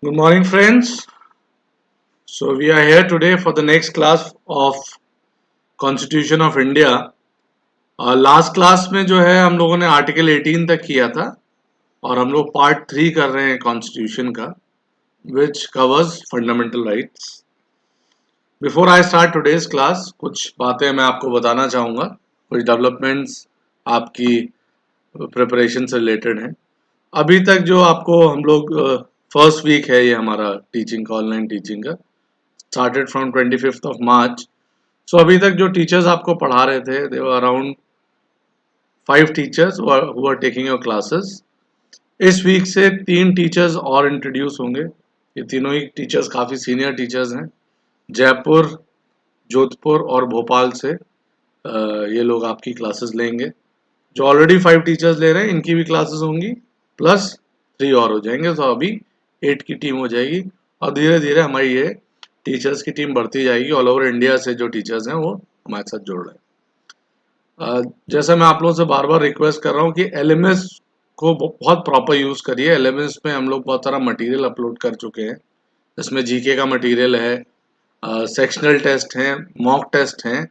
Good morning, friends. So, we are here today for the next class of Constitution of India. Last class में जो है हम लोगों ने आर्टिकल 18 तक किया था और हम लोग पार्ट 3 कर रहे हैं कॉन्स्टिट्यूशन का, which covers fundamental rights. Before I start today's class, कुछ बातें मैं आपको बताना चाहूँगा, कुछ डेवलपमेंट्स आपकी प्रिपरेशन से रिलेटेड हैं. अभी तक जो आपको हम लोग फर्स्ट वीक है ये हमारा टीचिंग का, ऑनलाइन टीचिंग का, started from 25th of March. So अभी तक जो टीचर्स आपको पढ़ा रहे थे, they were around 5 teachers who are taking your classes. इस वीक से 3 टीचर्स और इंट्रोड्यूस होंगे. ये तीनों ही टीचर्स काफ़ी सीनियर टीचर्स हैं. जयपुर, जोधपुर और भोपाल से ये लोग आपकी क्लासेस लेंगे. जो ऑलरेडी 5 टीचर्स ले रहे हैं इनकी भी क्लासेस होंगी, प्लस 3 और हो जाएंगे. तो अभी 8 की टीम हो जाएगी और धीरे धीरे हमारी ये टीचर्स की टीम बढ़ती जाएगी. ऑल ओवर इंडिया से जो टीचर्स हैं वो हमारे साथ जुड़ रहे हैं. जैसा मैं आप लोगों से बार बार रिक्वेस्ट कर रहा हूँ कि एलएमएस को बहुत प्रॉपर यूज़ करिए. एलएमएस में हम लोग बहुत सारा मटेरियल अपलोड कर चुके हैं. इसमें जीके का मटेरियल है, सेक्शनल टेस्ट हैं, मॉक टेस्ट हैं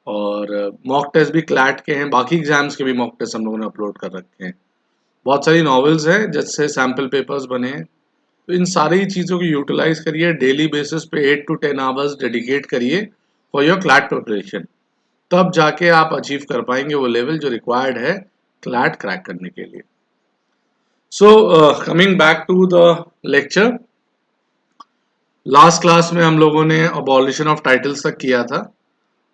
और मॉक टेस्ट भी क्लैट के हैं. बाकी एग्जाम्स के भी मॉक टेस्ट हम लोगों ने अपलोड कर रखे हैं. बहुत सारी नॉवेल्स हैं जिससे सैम्पल पेपर्स बने हैं. तो इन सारी चीज़ों को यूटिलाइज करिए. डेली बेसिस पे 8 to 10 आवर्स डेडिकेट करिए फॉर योर क्लैट प्रिपरेशन. तब जाके आप अचीव कर पाएंगे वो लेवल जो रिक्वायर्ड है क्लैट क्रैक करने के लिए. So coming back to the lecture, last class में हम लोगों ने अबॉलिशन ऑफ टाइटल्स तक किया था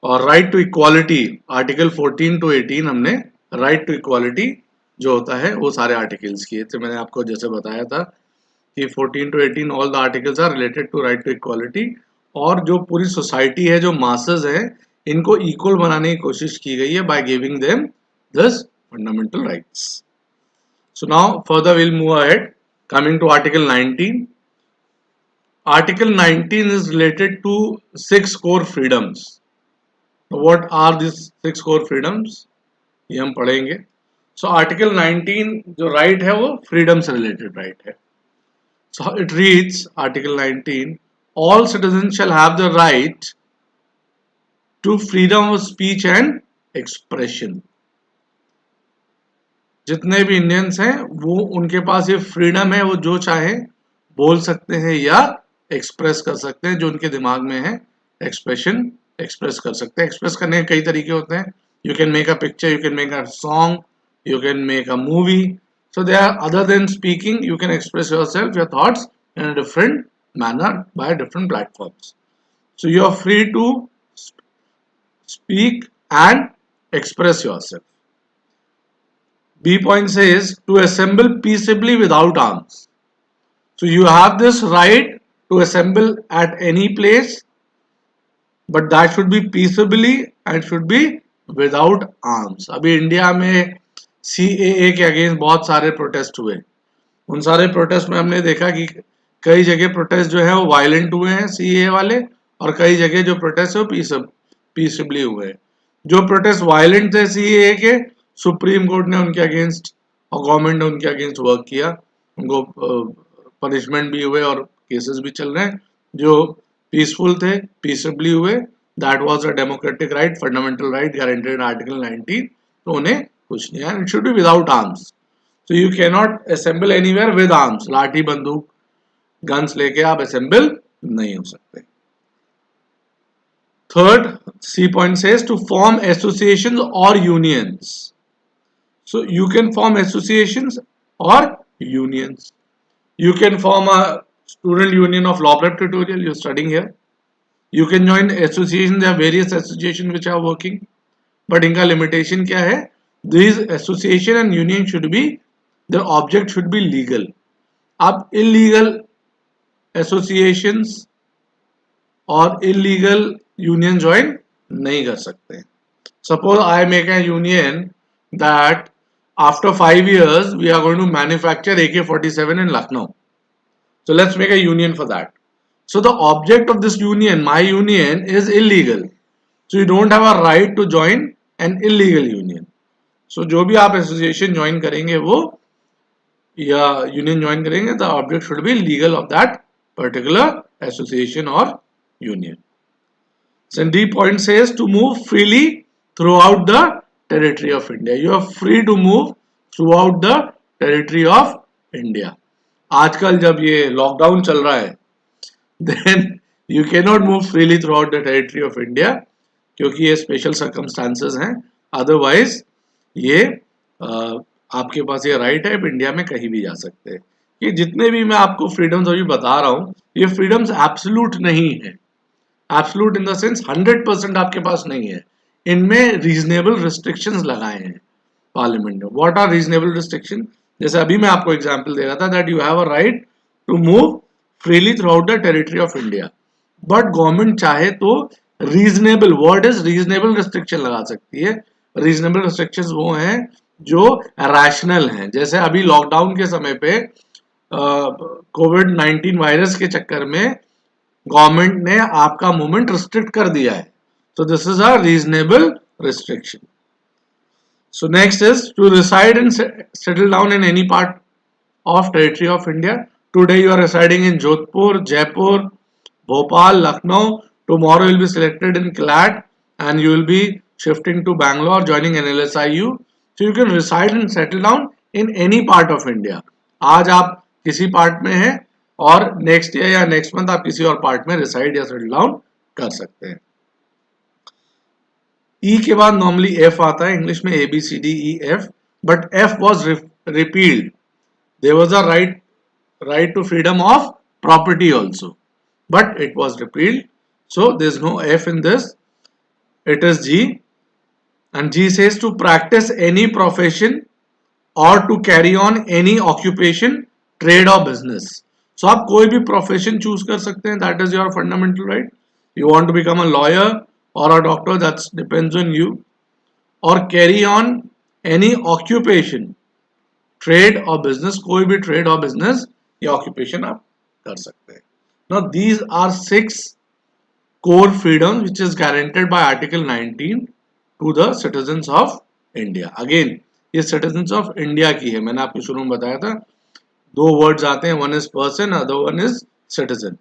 और right to equality article 14 to 18 हमने राइट टू इक्वालिटी जो होता है वो सारे आर्टिकल्स किए थे. मैंने आपको जैसे बताया था कि 14 to 18 all the articles are related to right to equality. और जो पूरी सोसाइटी है, जो मासेस है, इनको इक्वल बनाने की कोशिश की गई है by giving them this fundamental rights. So now further will move ahead. Coming to article 19. Article 19 is related to 6 core freedoms. What are these 6 core freedoms? ये हम पढ़ेंगे. सो आर्टिकल 19 जो राइट है वो फ्रीडम से रिलेटेड राइट है. So it reads, Article 19, all citizens shall have the right to freedom of speech and expression. जितने भी इंडियंस हैं वो उनके पास ये फ्रीडम है, वो जो चाहे बोल सकते हैं या एक्सप्रेस कर सकते हैं, जो उनके दिमाग में है एक्सप्रेशन एक्सप्रेस कर सकते हैं. एक्सप्रेस करने के कई तरीके होते हैं. You can make a picture, you can make a song, you can make a movie. So there are, other than speaking, you can express yourself, your thoughts in a different manner by different platforms. So you are free to speak and express yourself. B point says to assemble peaceably without arms. So you have this right to assemble at any place, but that should be peaceably and should be without arms. अभी India में CAA के against बहुत सारे protest हुए. उन सारे protest में हमने देखा कि कई जगह प्रोटेस्ट जो है वो वायलेंट हुए हैं CAA वाले, और कई जगह जो प्रोटेस्ट है वो पीसफुली हुए हैं. जो प्रोटेस्ट वायलेंट थे CAA के, सुप्रीम कोर्ट ने उनके अगेंस्ट और गवर्नमेंट ने उनके अगेंस्ट वर्क किया. उनको पनिशमेंट भी हुए और केसेस भी चल रहे हैं. जो पीसफुल थे, पीसफुली हुए, that was a democratic right, fundamental right guaranteed article 19. तो उन्हें कुछ नहीं है. It should be without arms. So you can not assemble anywhere with arms. लाठी बंदूक गन्स लेके आप असेंबल नहीं हो सकते. Third C point says to form associations और unions. So you can form associations और unions. You can form a student union of law prep tutorial. You're studying here. You can join association. There are various associations which are working, but इनका limitation क्या है? These association and union should be, their object should be legal. आप illegal associations और illegal union join नहीं कर सकते. Suppose I make a union that after 5 years we are going to manufacture AK-47 in Lucknow. So let's make a union for that. So the object of this union, my union, is illegal. So you don't have a right to join an illegal union. So जो भी आप association join करेंगे वो या union join करेंगे, the object should be legal of that particular association और union. And D point says to move freely throughout the territory of India. You are free to move throughout the territory of India. आजकल जब ये lockdown चल रहा है, then you cannot move freely throughout the territory of India क्योंकि ये special circumstances हैं. Otherwise ये आपके पास ये राइट है, इंडिया में कहीं भी जा सकते हैं. ये जितने भी मैं आपको फ्रीडम्स अभी बता रहा हूँ, ये फ्रीडम्स एब्सोल्यूट नहीं है. एब्सोल्यूट इन द सेंस 100% आपके पास नहीं है. इनमें रीजनेबल रिस्ट्रिक्शंस लगाए हैं पार्लियामेंट ने. What are reasonable restriction? जैसे अभी मैं आपको एग्जांपल दे रहा था that you have a right to move freely throughout the territory of India, but government चाहे तो reasonable, word is reasonable restriction लगा सकती है. रीजनेबल रिस्ट्रिक्शंस वो हैं जो रैशनल हैं. जैसे अभी लॉकडाउन के समय पे कोविड-19 वायरस के चक्कर में गवर्नमेंट ने आपका मूवमेंट रिस्ट्रिक्ट कर दिया है. So this is a reasonable restriction. So next is to reside and settle down in any part of territory of India. Today you are residing in Jodhpur, Jaipur, Bhopal, Lucknow. Tomorrow you will be selected in Kalat and you will be shifting to Bangalore, joining NLSIU. So you can reside and settle down in any part of India. आज आप किसी part में हैं और next year या next month आप किसी और पार्ट में रिसाइड या सेटल डाउन कर सकते हैं. ई के बाद नॉर्मली एफ आता है, इंग्लिश में ABCDEF, but F was repealed. There was a right to freedom of property also, but it was repealed. So there is no F in this, it is G. And G says to practise any profession और to carry on any occupation, trade और business. So आप कोई भी profession choose कर सकते हैं, that is your fundamental right. You want to become a lawyer or a doctor, that depends on you, or carry on any occupation, trade or business. कोई भी trade or business या occupation आप कर सकते हैं. Now these are 6 core freedoms which is guaranteed by Article 19 to the citizens of India. Again ये citizens of India की है. मैंने आपको शुरू में बताया था दो words आते हैं, one is person, other one is citizen.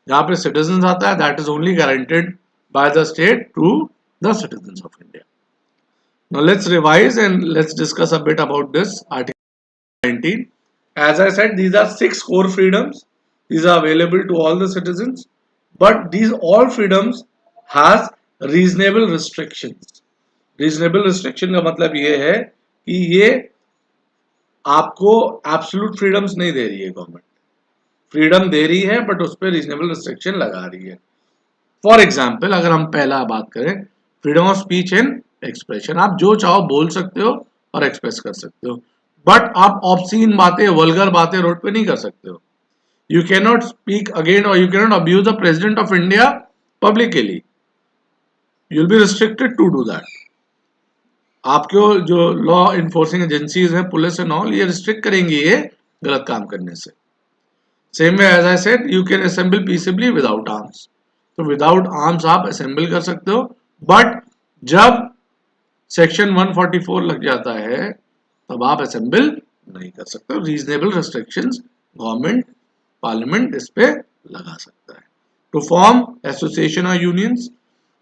जहाँ पे citizens आता है, that is only guaranteed by the state to the citizens of India. Now let's revise and let's discuss a bit about this Article 19. As I said, these are 6 core freedoms. These are available to all the citizens, but these all freedoms has reasonable restrictions. Reasonable restriction का मतलब ये है कि ये आपको absolute freedoms नहीं दे रही है गवर्नमेंट. फ्रीडम दे रही है बट उस पर रीजनेबल रिस्ट्रिक्शन लगा रही है. फॉर एग्जाम्पल अगर हम पहला बात करें, freedom of speech and expression. आप जो चाहो बोल सकते हो और एक्सप्रेस कर सकते हो, बट आप ऑब्सीन बातें, वल्गर बातें रोड पे नहीं कर सकते हो. You can not speak again और you can not abuse the president of India publicly. You will be restricted to do that. आपको जो लॉ इन्फोर्सिंग एजेंसीज हैं, पुलिस एंड ऑल, ये रिस्ट्रिक्ट करेंगे ये गलत काम करने से. Same way as I said, you can assemble peacefully without arms. तो विदाउट आर्म्स आप असेंबल कर सकते हो, बट जब सेक्शन 144 लग जाता है तब आप असेंबल नहीं कर सकते. रीजनेबल रिस्ट्रिक्शंस गवर्नमेंट, पार्लियामेंट इस पे लगा सकता है. टू फॉर्म एसोसिएशन और यूनियंस,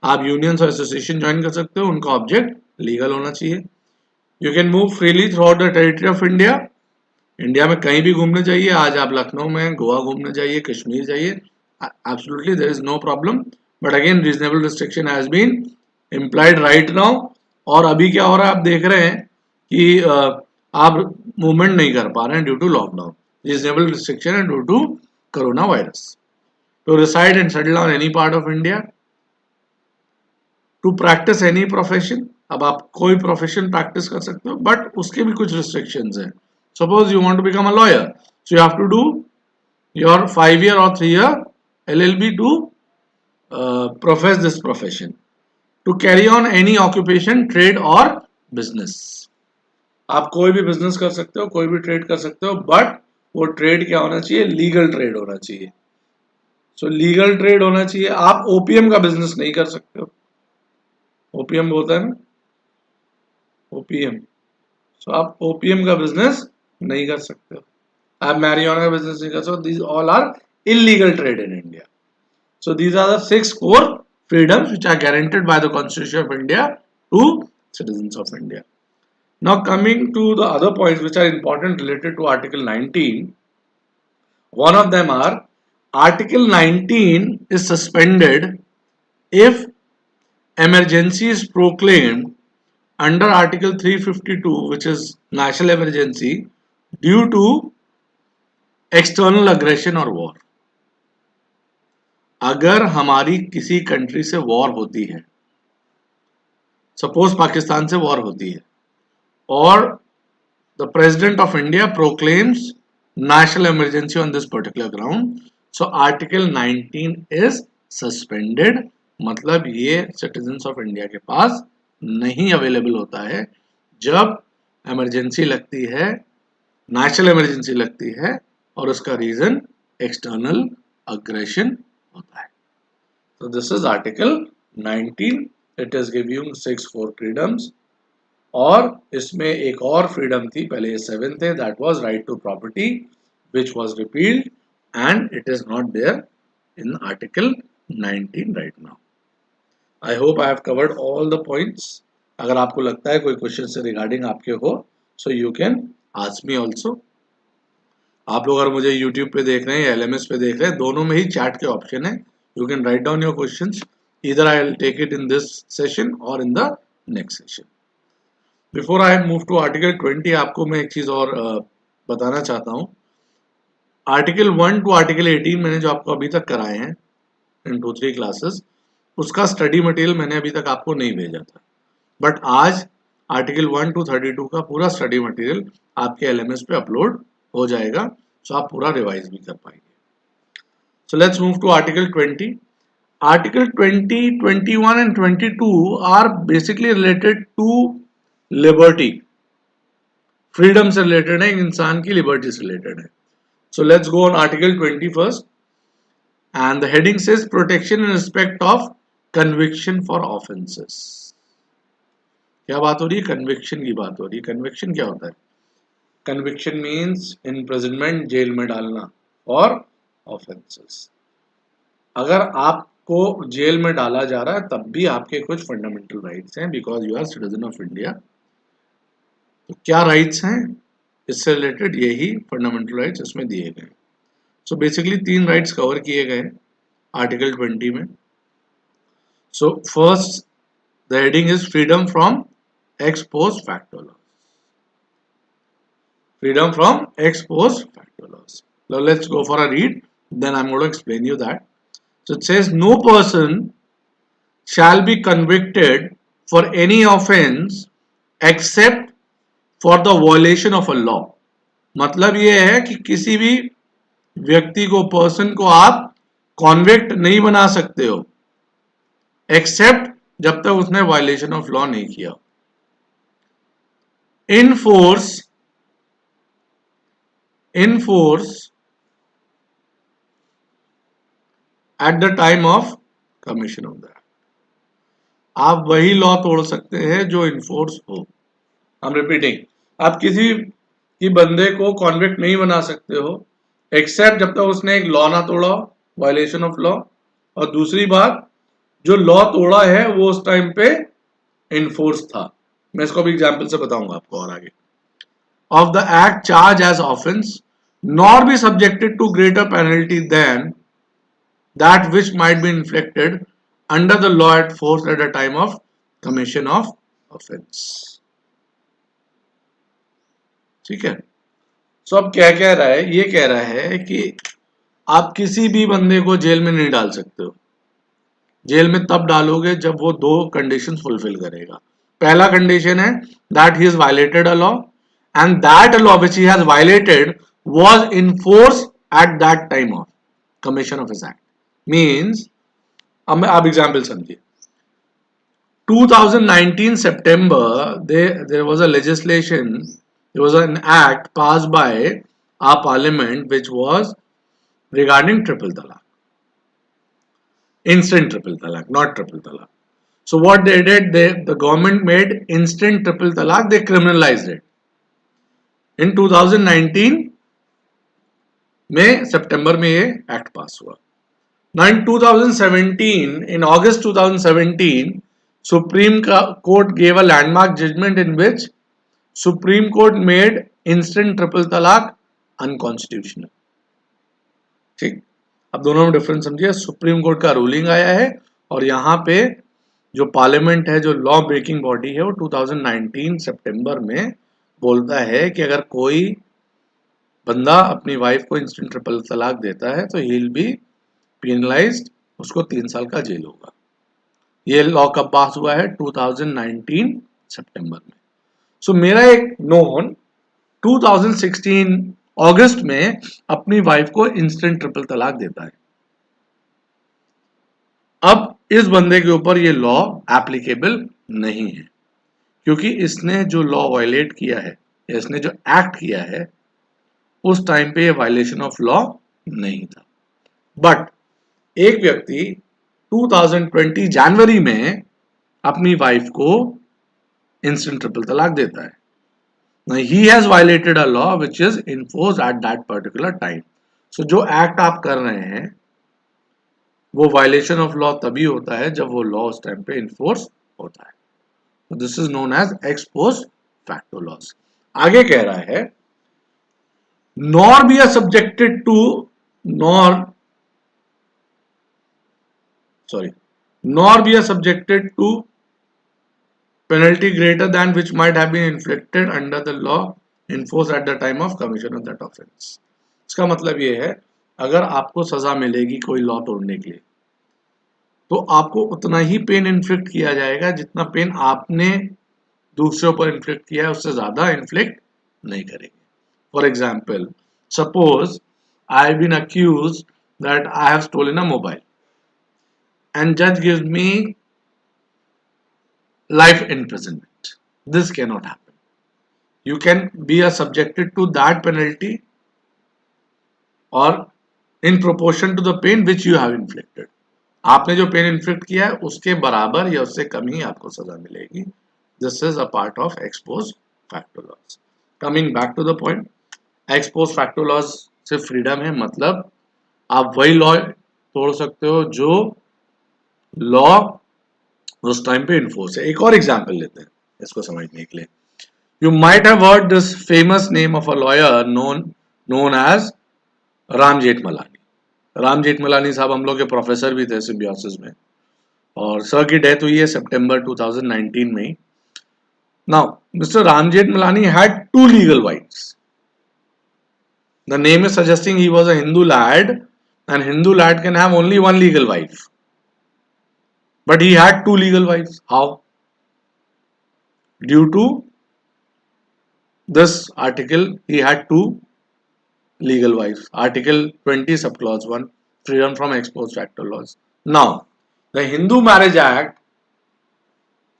आप यूनियंस और एसोसिएशन ज्वाइन कर सकते हो. उनका ऑब्जेक्ट लीगल होना चाहिए. You can move freely throughout the territory of India. India में कहीं भी घूमने जाइए. आज आप लखनऊ में, गोवा घूमने जाइए, कश्मीर जाइए, absolutely there is no problem, but again reasonable restriction has been implied right now. और अभी क्या हो रहा है आप देख रहे हैं कि आप मूवमेंट नहीं कर पा रहे हैं due to lockdown. Reasonable restriction है due to corona virus. To reside and settle down any part of India. To practise any profession, अब आप कोई प्रोफेशन प्रैक्टिस कर सकते हो, बट उसके भी कुछ रिस्ट्रिक्शंस हैं. Suppose you want to become a lawyer, so you have to do your 5 year or 3 year LLB to profess this profession. To carry on any occupation, trade or business. आप कोई भी business कर सकते हो, कोई भी trade कर सकते हो, बट वो ट्रेड क्या होना चाहिए? लीगल ट्रेड होना चाहिए. सो लीगल ट्रेड होना चाहिए. आप ओपीएम का बिजनेस नहीं कर सकते हो. ओपीएम होता है ना, ओपीएम. सो आप ओपीएम का बिजनेस नहीं कर सकते हो. आप marijuana का business नहीं कर सकते. These all are illegal trade in India. So these are the 6 core freedoms which are guaranteed by the Constitution of India to citizens of India. Now coming to the other points which are important related to Article 19, one of them are Article 19 is suspended if emergency is proclaimed under Article 352, which is national emergency, due to external aggression or war. अगर हमारी किसी country से war होती है, suppose Pakistan से war होती है, और the president of India proclaims national emergency on this particular ground, so article 19 is suspended. मतलब ये citizens of India के पास नहीं अवेलेबल होता है जब emergency लगती है, national emergency लगती है और उसका रीजन external aggression होता है. So this is article 19. It is giving 6 core freedoms. और इसमें एक और फ्रीडम थी, पहले ये 7 थे, that was right to property which was repealed and it is not there in article 19 right now. I hope I have covered all the points. अगर आपको लगता है कोई क्वेश्चन से रिगार्डिंग आपके हो, सो you can ask me also. आप लोग अगर मुझे यूट्यूब पे देख रहे हैं या LMS पे देख रहे हैं, दोनों में ही चैट के ऑप्शन है. You can write down your questions. Either I will take it in this session और in the next session. Before I move to article 20, आपको मैं एक चीज और बताना चाहता हूँ. आर्टिकल 1 टू आर्टिकल 18 मैंने जो आपको अभी तक कराए हैं इन 2-3 क्लासेस, उसका स्टडी मटेरियल मैंने अभी तक आपको नहीं भेजा था. बट आज आर्टिकल 1 टू 32 का पूरा स्टडी मटेरियल आपके LMS पे अपलोड हो जाएगा, सो आप पूरा रिवाइज भी कर पाएंगे. So let's move to article 20. Article 20, 21 and 22 are basically related to liberty. Freedom से रिलेटेड है, इंसान की लिबर्टी से रिलेटेड है. So let's go on article 20 first and the heading says protection in respect of conviction for offences. क्या बात हो रही है? कन्विक्शन की बात हो रही है. कन्विक्शन क्या होता है? कन्विक्शन मीन्स इम्प्रिजनमेंट, जेल में डालना और ऑफेंसेस. अगर आपको जेल में डाला जा रहा है तब भी आपके कुछ फंडामेंटल राइट्स हैं, because you are citizen of India. तो क्या राइट्स हैं इससे रिलेटेड? यही फंडामेंटल राइट्स इसमें दिए गए. सो बेसिकली 3 राइट्स कवर किए गए आर्टिकल 20 में. So first the heading is freedom from ex post facto laws. Freedom from ex post facto laws. Now let's go for a read. Then I'm going to explain you that. So it says no person shall be convicted for any offense except for the violation of a law. मतलब ये है कि किसी भी व्यक्ति को, person को आप कॉन्विक्ट नहीं बना सकते हो एक्सेप्ट जब तक उसने वायलेशन ऑफ लॉ नहीं किया. In force at the time of commission of that. आप वही लॉ तोड़ सकते हैं जो इन्फोर्स हो. I'm repeating, आप किसी की बंदे को कॉन्विक्ट नहीं बना सकते हो एक्सेप्ट जब तक उसने एक लॉ ना तोड़ा, वायलेशन ऑफ लॉ. और दूसरी बात, जो लॉ तोड़ा है वो उस टाइम पे इन्फोर्स था. मैं इसको भी एग्जाम्पल से बताऊंगा आपको और आगे. Of the act charge as offence nor be subjected to greater penalty than that which might be inflicted under the law at force at the time of commission of offence. ठीक है. सो अब क्या कह रहा है? ये कह रहा है कि आप किसी भी बंदे को जेल में नहीं डाल सकते हो. जेल में तब डालोगे जब वो 2 कंडीशंस फुलफिल करेगा. पहला कंडीशन है that he has violated a law and that law which he has violated was in force at that time of commission of his act. Means अब एग्जाम्पल समझिए. 2019 September there was a legislation, there was an act passed by our parliament which was regarding triple talaq, instant triple talaq, not triple talaq. So what they did, the government made instant triple talaq, they criminalized it. In 2019, में सितंबर में ये act पास हुआ। Now in 2017, in August 2017, Supreme Court gave a landmark judgment in which Supreme Court made instant triple talaq unconstitutional। ठीक, अब दोनों में difference समझिए। Supreme court का रूलिंग आया है और यहाँ पे जो पार्लियामेंट है, जो लॉ मेकिंग बॉडी है, वो 2019 सितंबर में बोलता है कि अगर कोई बंदा अपनी वाइफ को इंस्टेंट ट्रिपल तलाक देता है तो ही विल बी पेनलाइज्ड, उसको 3 साल का जेल होगा। ये लॉ कब पास हुआ है? 2019 सितंबर में। सो मेरा एक नोन 2016 अगस्त में अपनी वाइफ को इंस्टेंट ट्रिपल तलाक देता है। अब इस बंदे के ऊपर ये लॉ एप्लीकेबल नहीं है, क्योंकि इसने जो लॉ वायलेट किया है, इसने जो एक्ट किया है, उस टाइम पे ये वायलेशन ऑफ लॉ नहीं था। बट एक व्यक्ति 2020 जनवरी में अपनी वाइफ को इंस्टेंट ट्रिपल तलाक देता है। Now, he has violated a law which is enforced at that particular time. So जो एक्ट आप कर रहे हैं वो वायलेशन ऑफ लॉ तभी होता है जब वो लॉ उस टाइम पे इन्फोर्स होता है। This is known as ex post facto laws. आगे कह रहा है nor be are subjected to nor be subjected to penalty greater than which might have been inflicted under the law enforced at the time of commission of that offense। इसका मतलब ये है, अगर आपको सजा मिलेगी कोई लॉ तोड़ने के लिए, तो आपको उतना ही पेन इन्फ्लिक्ट किया जाएगा जितना पेन आपने दूसरों पर इन्फ्लिक्ट किया है, उससे ज्यादा इन्फ्लिक्ट नहीं करेंगे। For example, suppose I have been accused that I have stolen a mobile and judge gives me life imprisonment. This cannot happen. You can be subjected to that penalty or in proportion to the pain which you have inflicted. आपने जो pen inflict किया है उसके बराबर या उससे कम ही आपको सजा मिलेगी। This is a part of ex post facto laws. Coming back to the point, ex post facto laws से फ्रीडम है, मतलब आप वही लॉ तोड़ सकते हो जो लॉ उस टाइम पे इन्फोर्स है। एक और एग्जांपल लेते हैं इसको समझने के लिए। You might have heard this famous name of a lawyer known as Ram Jethmalani. Ram Jethmalani साहब हम लोग के प्रोफेसर भी थे सिम्बियोसिस में, और सर की डेथ हुई है सितंबर 2019 में ही। Now mister Ram Jethmalani had 2 legal wives. The name is suggesting he was a Hindu lad, and Hindu lad can have only 1 legal wife. But he had 2 legal wives. How? Due to this article, he had 2 legal wives. Article 20 subclause 1, freedom from ex post facto laws. Now, the Hindu Marriage Act,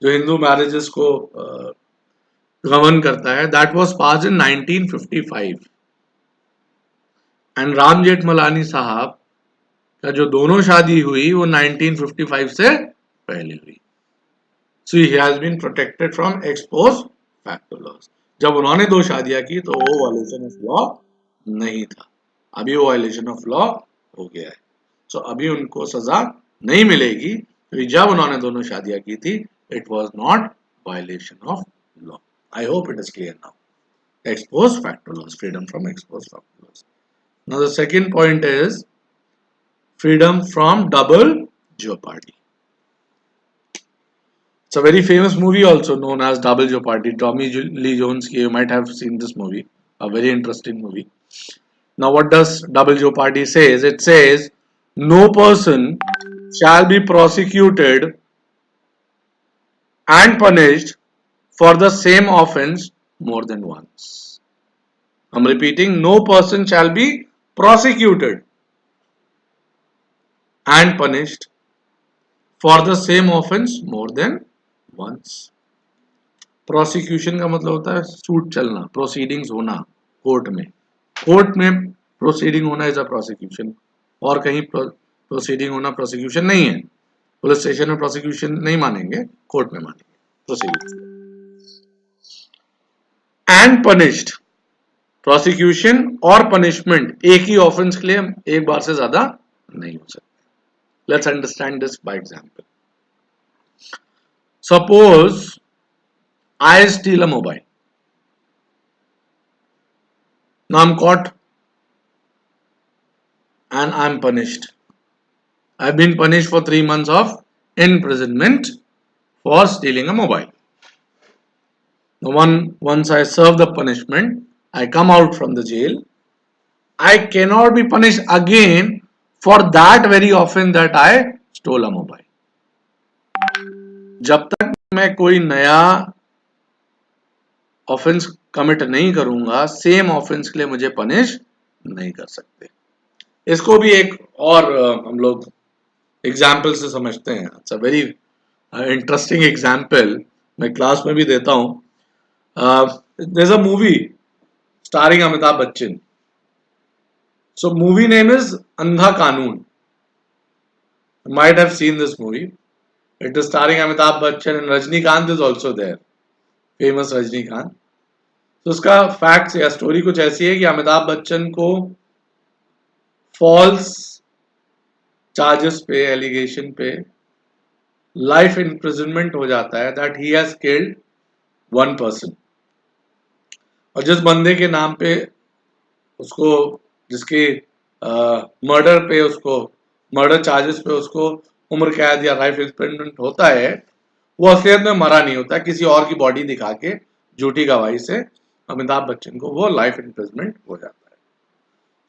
जो Hindu marriages को govern करता है, that was passed in 1955. And Ram Jethmalani साहब का जो दोनों शादी हुई वो 1955 से पहले हुई। So he has been protected from ex post facto laws. जब उन्होंने 2 शादियां की तो वो वायलेशन ऑफ लॉ नहीं था, अभी वो वायलेशन ऑफ लॉ हो गया है। सो अभी उनको सजा नहीं मिलेगी, क्योंकि जब उन्होंने दोनों शादियां की थी it was not violation of law. I hope it is clear now. Ex post facto laws, freedom from ex post facto laws. Now the second point is freedom from double jeopardy. It's a very famous movie also known as Double Jeopardy. Tommy Lee Jones, you might have seen this movie. A very interesting movie. Now what does Double Jeopardy says? It says no person shall be prosecuted and punished for the same offense more than once. I'm repeating, no person shall be prosecuted and punished for the same offense more than once. Prosecution का मतलब होता है suit चलना, proceedings होना court में। Court में proceeding होना is a prosecution, और कहीं प्रोसीडिंग होना प्रोसिक्यूशन नहीं है। पुलिस स्टेशन में प्रोसिक्यूशन नहीं मानेंगे, कोर्ट में मानेंगे प्रोसीडिंग। एंड पनिश्ड प्रोसिक्यूशन और पनिशमेंट एक ही ऑफेंस के लिए एक बार से ज्यादा नहीं हो सकते। Let's understand this by example. Suppose I steel a mobile, now I'm caught and I'm punished. I've been punished for 3 months of imprisonment for stealing a mobile. Now once I serve the punishment, I come out from the jail. I cannot be punished again for that very offense that I stole a mobile. जब तक मैं कोई नया offence commit नहीं करूंगा, same offence के लिए मुझे पनिश नहीं कर सकते। इसको भी एक और हम लोग एग्जाम्पल से समझते हैं। It's a very interesting example, मैं क्लास में भी देता हूं। There is a movie starring Amitabh Bachchan. So movie name is Andha Kanoon. You might have seen this movie. It is starring Amitabh Bachchan and Rajnikant is also there. Famous Rajnikant. तो उसका facts या story कुछ ऐसी है कि अमिताभ बच्चन को फॉल्स चार्जेस पे, allegation पे लाइफ इम्प्रिजनमेंट हो जाता है that he has killed one person. और जिस बंदे के नाम पे उसको, जिसके मर्डर पे उसको, मर्डर चार्जेस पे उसको उम्र कैद या लाइफ इम्प्रिजनमेंट होता है, वो असलियत में मरा नहीं होता, किसी और की बॉडी दिखा के झूठी गवाही से अमिताभ बच्चन को वो लाइफ इम्प्रिजनमेंट हो जाता है।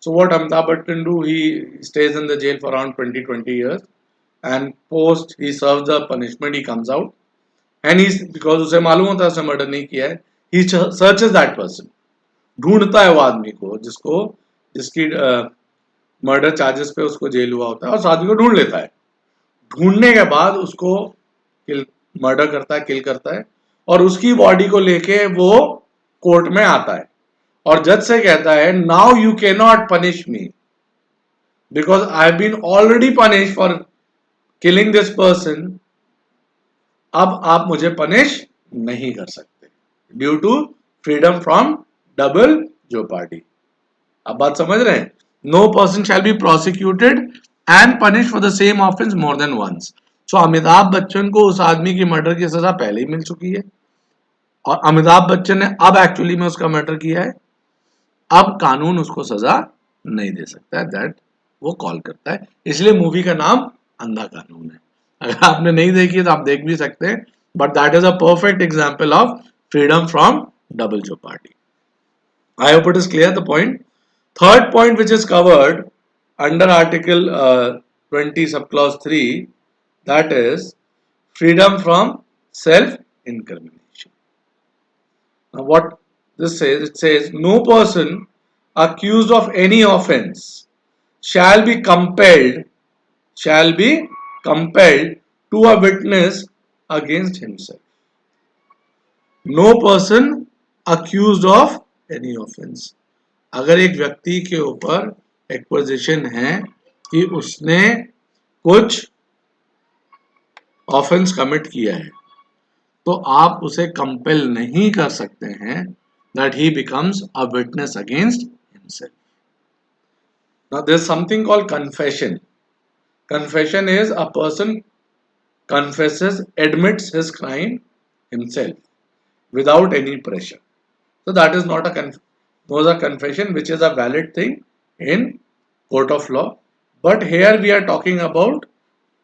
So what Amitabh Bachchan do? He stays in the jail for around 20 years, and post he serves the punishment, he comes out, and he's, because उसे मालूम होता है उसने मर्डर नहीं किया है, he searches that person, ढूंढता है वो आदमी को जिसकी मर्डर चार्जेस पे उसको जेल हुआ होता है, और उस आदमी को ढूंढ लेता है। ढूंढने के बाद उसको मर्डर करता है, किल करता है, और उसकी बॉडी को लेके वो कोर्ट में आता है और जज से कहता है, now you can not punish me because I have been already punish for killing this person. अब आप मुझे पनिश नहीं कर सकते due to freedom from double jeopardy. अब बात समझ रहे हैं? No person shall be prosecuted and punish for the same offence more than once. So Amitabh Bachchan को उस आदमी की मर्डर की सजा पहले ही मिल चुकी है, और अमिताभ बच्चन ने अब एक्चुअली में उसका मर्डर किया है। अब कानून उसको सजा नहीं दे सकता है, दैट वो कॉल करता है। इसलिए मूवी का नाम अंधा कानून है। अगर आपने नहीं देखी तो आप देख भी सकते हैं, but that is a perfect example of freedom from double jeopardy. I hope it is clear the point. Third point which is covered under article 20 sub clause 3, that is freedom from self incrimination. Now what this says, it says no person accused of any offense shall be compelled to a witness against himself. No person accused of any offense. अगर एक व्यक्ति के ऊपर acquisition है कि उसने कुछ offence commit किया है, तो आप उसे कंपेल नहीं कर सकते हैं that he becomes a witness against himself. Now there is something called confession. Confession is a person confesses, admits his crime himself without any pressure. So that is not a confession which is a valid thing in court of law. But here we are talking about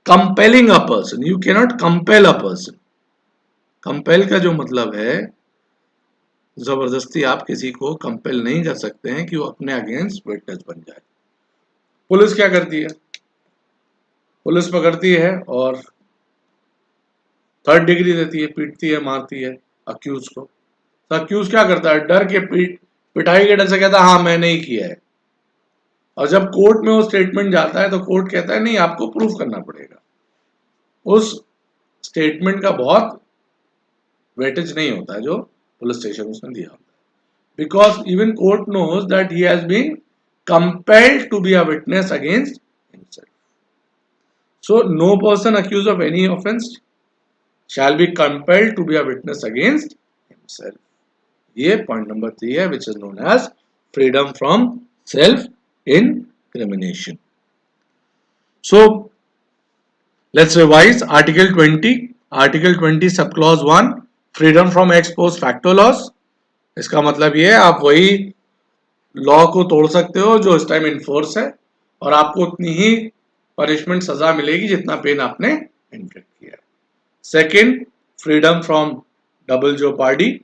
compelling a person. You cannot compel a person. Compel का जो मतलब है, जबरदस्ती आप किसी को compel नहीं कर सकते हैं कि वो अपने अगेंस्ट विटनेस बन जाए। पुलिस क्या करती है? पुलिस पकड़ती है और थर्ड डिग्री देती है, पीटती है, मारती है अक्यूज को। तो अक्यूज क्या करता है? डर के पिटाई के डर से कहता है हाँ मैंने ही किया है। और जब कोर्ट में वो स्टेटमेंट जाता है तो कोर्ट कहता है नहीं, आपको प्रूफ करना पड़ेगा। उस स्टेटमेंट का बहुत वेटेज नहीं होता है जो पुलिस स्टेशन उसने दिया होता है, because even court knows that he has been compelled to be a witness against himself. So no person accuse of any offence shall be compelled to be a witness against himself. ये point number 3 है, which is known as freedom from self-incrimination. So let's revise Article 20. Article 20 subclause 1, freedom from ex post facto laws. इसका मतलब ये है आप वही law को तोड़ सकते हो जो इस टाइम इन्फोर्स है, और आपको उतनी ही पनिशमेंट सजा मिलेगी जितना पेन आपने इन्फ्लिक्ट किया। Second, freedom from double jeopardy.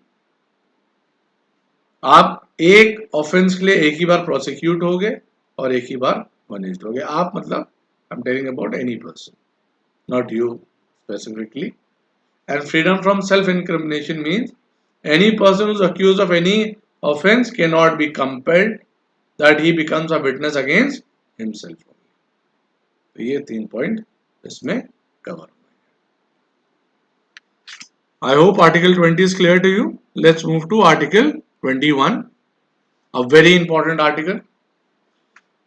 आप एक ऑफेंस के लिए एक ही बार प्रोसिक्यूट होगे और एक ही बार पनिश्ड होगे। आप मतलब I am telling about any person, not you specifically. And freedom from self-incrimination means any person who is accused of any offense cannot be compelled that he becomes a witness against himself. तो ये 3 point इसमें cover हुए। I hope Article 20 is clear to you. Let's move to Article 21, a very important article.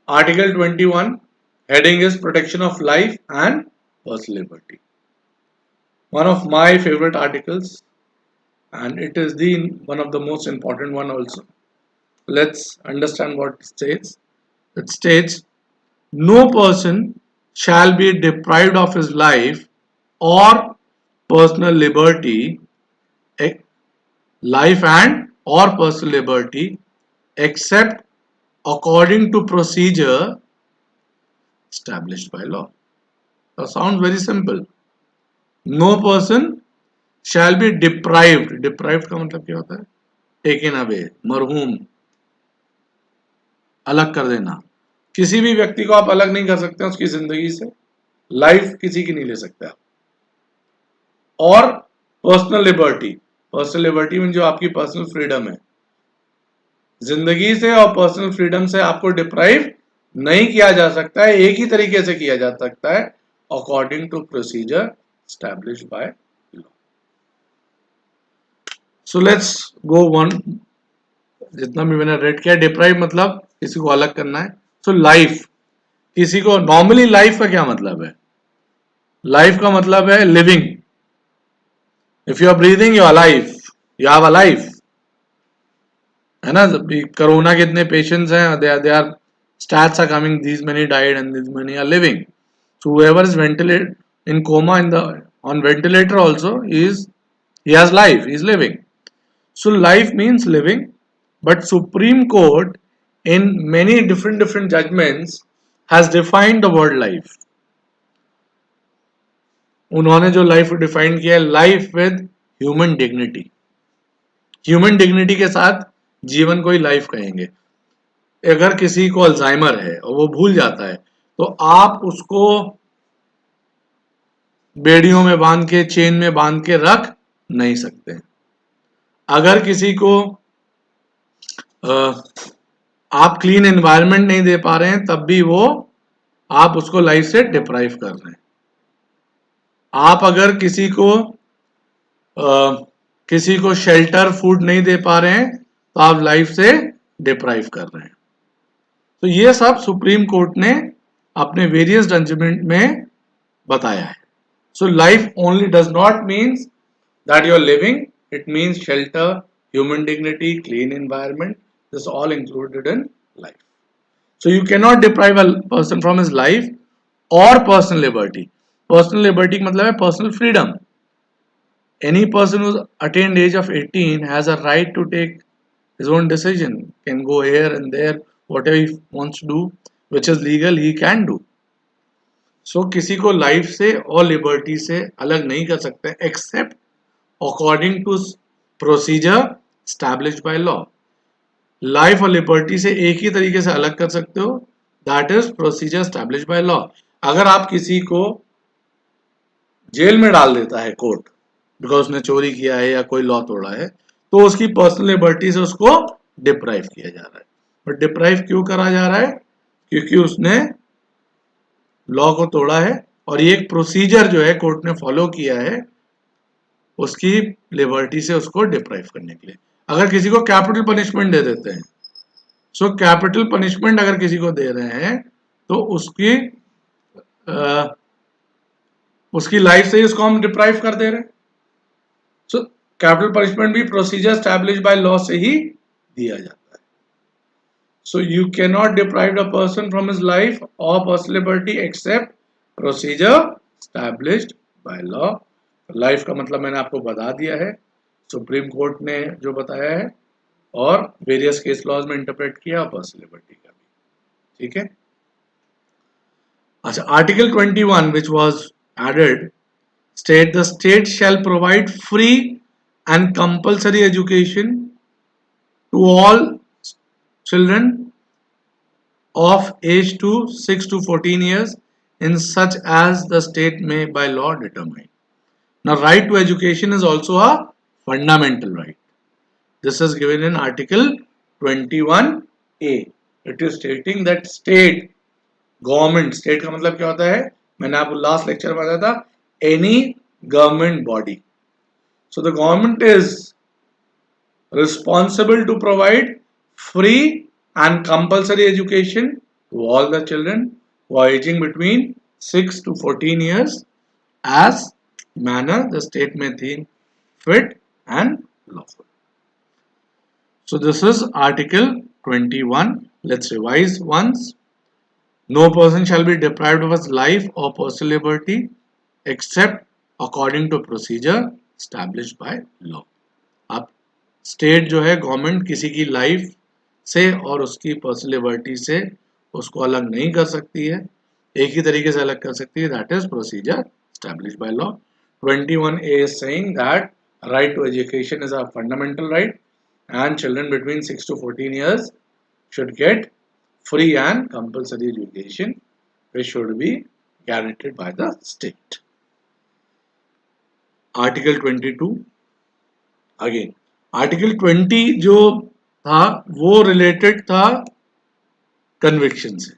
Article 21, heading is protection of life and personal liberty. One of my favorite articles, and it is one of the most important one also. Let's understand what it states. It states, no person shall be deprived of his life or personal liberty, life and or personal liberty, except according to procedure established by law. That sounds very simple. No person shall be deprived. Deprived का मतलब क्या होता है? taken away, मरहूम, अलग कर देना। किसी भी व्यक्ति को आप अलग नहीं कर सकते उसकी जिंदगी से, लाइफ किसी की नहीं ले सकते आप। और personal liberty, personal liberty mean जो आपकी पर्सनल फ्रीडम है, जिंदगी से और पर्सनल फ्रीडम से आपको डिप्राइव नहीं किया जा सकता है, एक ही तरीके से किया जा सकता है, according to procedure established by law. So let's go one, जितना भी मैंने रेड किया, डिप्राइव मतलब किसी को अलग करना है। सो लाइफ, किसी को, नॉर्मली लाइफ का क्या मतलब है? लाइफ का मतलब है living. If you are breathing you are life, you have a life, है ना? कोरोना के इतने पेशेंट्स हैं, they are stats are coming, these many died and these many are living. So whoever is ventilated in coma on ventilator also he has life, he is living. So life means living, but Supreme Court in many different judgments has defined the word life. उन्होंने जो life define किया है, life with human dignity, human dignity के साथ जीवन को ही life कहेंगे। अगर किसी को अल्जाइमर है और वो भूल जाता है तो आप उसको बेड़ियों में बांध के, चेन में बांध के रख नहीं सकते। अगर किसी को आप क्लीन एनवायरनमेंट नहीं दे पा रहे हैं तब भी वो, आप उसको लाइफ से डिप्राइव कर रहे हैं। आप अगर किसी को शेल्टर, फूड नहीं दे पा रहे हैं तो आप लाइफ से डिप्राइव कर रहे हैं। तो ये सब सुप्रीम कोर्ट ने अपने वेरियस जजमेंट में बताया है। So life only does not means that you are living, it means shelter, human dignity, clean environment, this all included in life. So you can not deprive a person from his life और personal liberty. Personal liberty का मतलब है personal freedom. Any person who's attained age of 18 has a right to take his own decision, can go here and there, whatever he wants to do, which is legal, he can do. So किसी को life से और liberty से अलग नहीं कर सकते except according to procedure established by law. Life और लिबर्टी से एक ही तरीके से अलग कर सकते हो, that is procedure established by law. अगर आप किसी को जेल में डाल देता है कोर्ट बिकॉज उसने चोरी किया है या कोई लॉ तोड़ा है, तो उसकी पर्सनल लिबर्टी से उसको डिप्राइव किया जा रहा है। बट डिप्राइव क्यों करा जा रहा है? क्योंकि उसने लॉ को तोड़ा है और ये एक प्रोसीजर जो है कोर्ट ने फॉलो किया है उसकी लिबर्टी से उसको डिप्राइव करने के लिए। अगर किसी को कैपिटल पनिशमेंट दे देते हैं, सो कैपिटल पनिशमेंट अगर किसी को दे रहे हैं तो उसकी लाइफ से उसको हम डिप्राइव कर दे रहे हैं। सो कैपिटल पनिशमेंट भी प्रोसीजर एस्टैब्लिश बाय लॉ से ही दिया जाता है। So you cannot deprive a person from his life or personal liberty except procedure established by law. Life का मतलब मैंने आपको बता दिया है, सुप्रीम कोर्ट ने जो बताया है और वेरियस केस लॉज में इंटरप्रेट किया, पर्सनल लिबर्टी का भी. ठीक है. अच्छा, article 21 which was added state the state shall provide free and compulsory education to all children of age to 6 to 14 years in such as the state may by law determine. Now, right to education is also a fundamental right. This is given in Article 21A. It is stating that state, government, state का मतलब क्या होता है, मैंने आपको last lecture में बताया था, any government body. So the government is responsible to provide free and compulsory education to all the children who are aging between 6 to 14 years as manner the state may think fit and lawful. So this is Article 21. Let's revise once. No person shall be deprived of his life or personal liberty except according to procedure established by law. अब state जो है, government किसी की life से और उसकी personal liberty से उसको अलग नहीं कर सकती है, एक ही तरीके से अलग कर सकती है, that is procedure established by law. 21A is saying that right to education is a fundamental right and children between 6 to 14 years should get free and compulsory education which should be guaranteed by the state. Article 22 again. Article 20 जो था वो related था conviction से.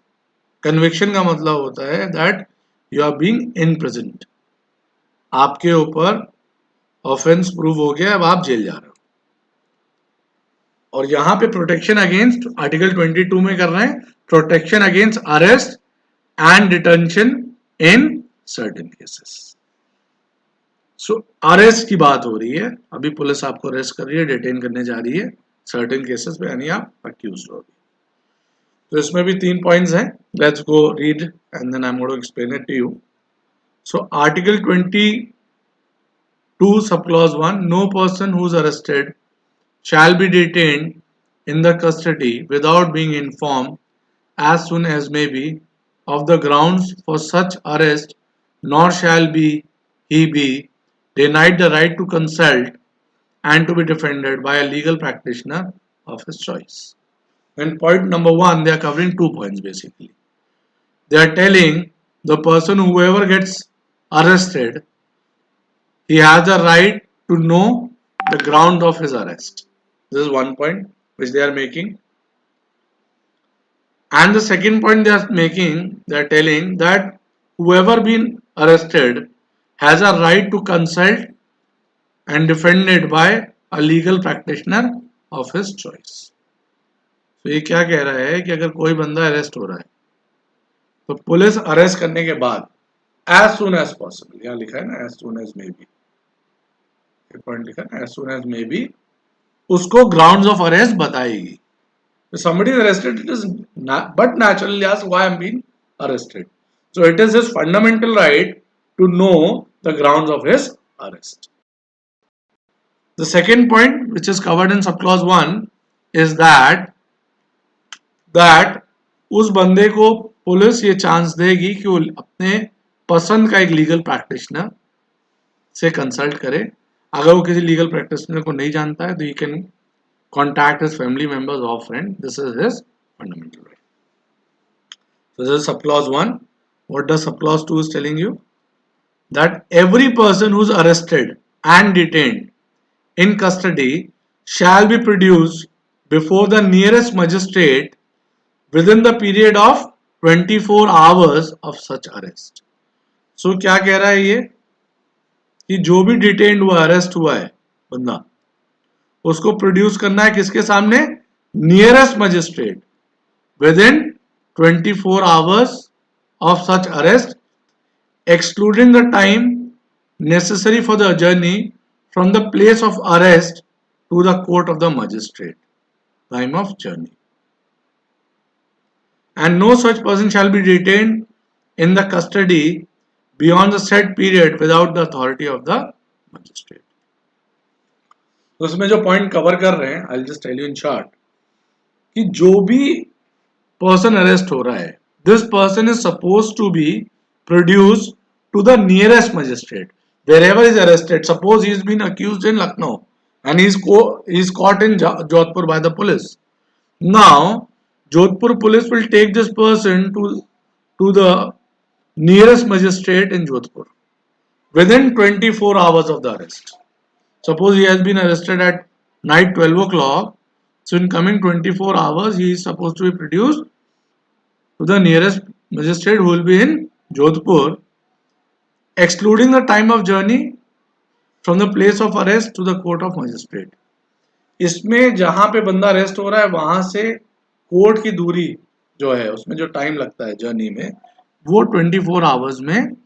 Conviction का मतलब होता है that you are being in present, आपके ऊपर ऑफेंस प्रूव हो गया, अब आप जेल जा रहे हो. और यहां पे प्रोटेक्शन अगेंस्ट आर्टिकल 22 में कर रहे हैं, protection against arrest and detention in certain cases. So arrest की बात हो रही है, अभी पुलिस आपको अरेस्ट कर रही है, डिटेन करने जा रही है सर्टेन केसेस पे, यानी आप अक्यूज्ड हो. तो इसमें भी 3 पॉइंट्स हैं. Let's go read and then I am going to explain it to you. So article 22 sub clause 1, no person who is arrested shall be detained in the custody without being informed as soon as may be of the grounds for such arrest, nor shall he be denied the right to consult and to be defended by a legal practitioner of his choice. In point number 1, they are covering 2 points basically. They are telling the person, whoever gets arrested, he has the right to know the ground of his arrest. This is one point which they are making. And the second point they are making, they are telling that whoever been arrested has a right to consult and defended by a legal practitioner of his choice. तो ये क्या कह रहा है कि अगर कोई बंदा अरेस्ट हो रहा है तो पुलिस अरेस्ट करने के बाद as soon as possible, यहाँ लिखा है ना as soon as may be, point लिखा है as soon as may be, उसको ग्राउंड्स ऑफ अरेस्ट बताएगी. Somebody is arrested, it is but naturally asks why I am being arrested. So it is his fundamental right to know the grounds of his arrest. The second point which is covered in subclause 1 is that उस बंदे को police ये chance देगी कि वो अपने पसंद का एक लीगल प्रैक्टिशनर से कंसल्ट करे. अगर वो किसी लीगल प्रैक्टिशनर को नहीं जानता है तो you can contact his family members or friend. This is his fundamental right. So this is subclause 1. What does subclause 2 is telling you? That every person who is arrested and detained in custody shall be produced before the nearest magistrate within the period of 24 hours of such arrest. So क्या कह रहा है ये कि जो भी detained हुआ, arrest हुआ है बंदा, उसको प्रोड्यूस करना है किसके सामने? Nearest magistrate within 24 hours of such arrest, excluding the time necessary for the journey from the place of arrest to the court of the magistrate, time of journey. and no such person shall be detained in the custody beyond the set period without the authority of the magistrate. तो उसमें जो point cover कर रहे हैं, I'll just tell you in short, कि जो भी person arrest हो रहा है, this person is suppose to be produce to the nearest magistrate wherever is arrested. Suppose he is being accused in Lucknow and he is caught in Jodhpur by the police. Now Jodhpur police will take this person to the nearest magistrate in Jodhpur within 24 hours of the arrest. Suppose he has been arrested at night 12 o'clock. So in coming 24 hours, he is supposed to be produced to the nearest magistrate who will be in Jodhpur, excluding the time of journey from the place of arrest to the court of magistrate. इसमें जहां पे बंदा arrest हो रहा है वहां से court की दूरी जो है उसमें जो टाइम लगता है जर्नी में वो 24 आवर्स में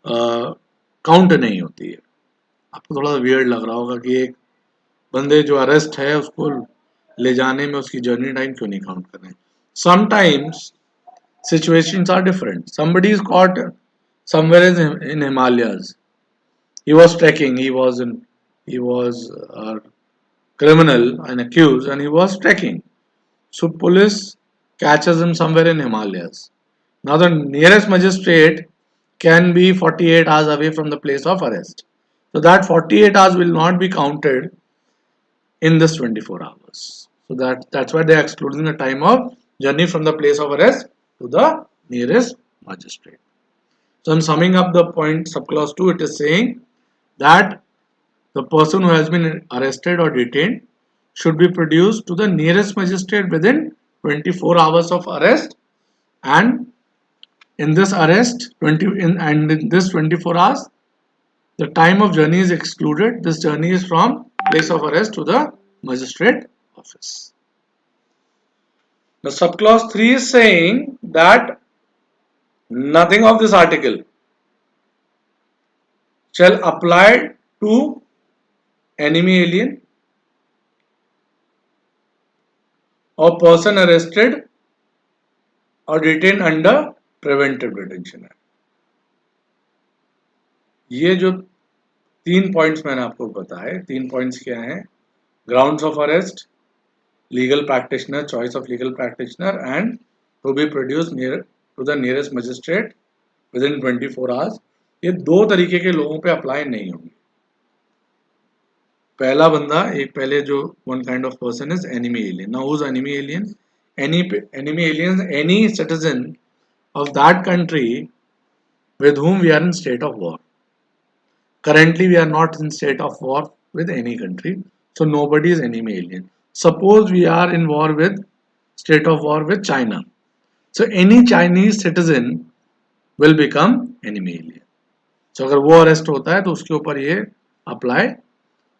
काउंट नहीं होती है. आपको थोड़ा सा वियर्ड लग रहा होगा कि एक बंदे जो अरेस्ट है उसको ले जाने में उसकी जर्नी टाइम क्यों नहीं काउंट कर रहे हैं. Sometimes situations are different. Somebody is caught somewhere in Himalayas. He was trekking. He was a criminal and accused, and he was trekking. So police catches him somewhere in Himalayas. Now the nearest magistrate can be 48 hours away from the place of arrest. So that 48 hours will not be counted in this 24 hours. So that's why they are excluding the time of journey from the place of arrest to the nearest magistrate. So I'm summing up the point subclause 2. It is saying that the person who has been arrested or detained should be produced to the nearest magistrate within 24 hours of arrest, and in this arrest and in this 24 hours the time of journey is excluded. This journey is from place of arrest to the magistrate office. The subclause 3 is saying that nothing of this article shall apply to enemy alien or person arrested or detained under preventive detention act. ये जो 3 points मैंने आपको बताए, 3 points क्या हैं? Grounds of arrest, legal practitioner, choice of legal practitioner, and to be produce near to the nearest magistrate within 24 hours. ये 2 तरीके के लोगों पे अप्लाई नहीं होंगे. पहला बंदा, एक पहले जो one kind of person is enemy alien. Now who is enemy alien? Enemy alien any citizen of that country with whom we are in state of war. Currently we are not in state of war with any country, so nobody is enemy alien. Suppose we are in war with state of war with China, so any Chinese citizen will become enemy alien. So अगर वो arrest होता है तो उसके ऊपर ये apply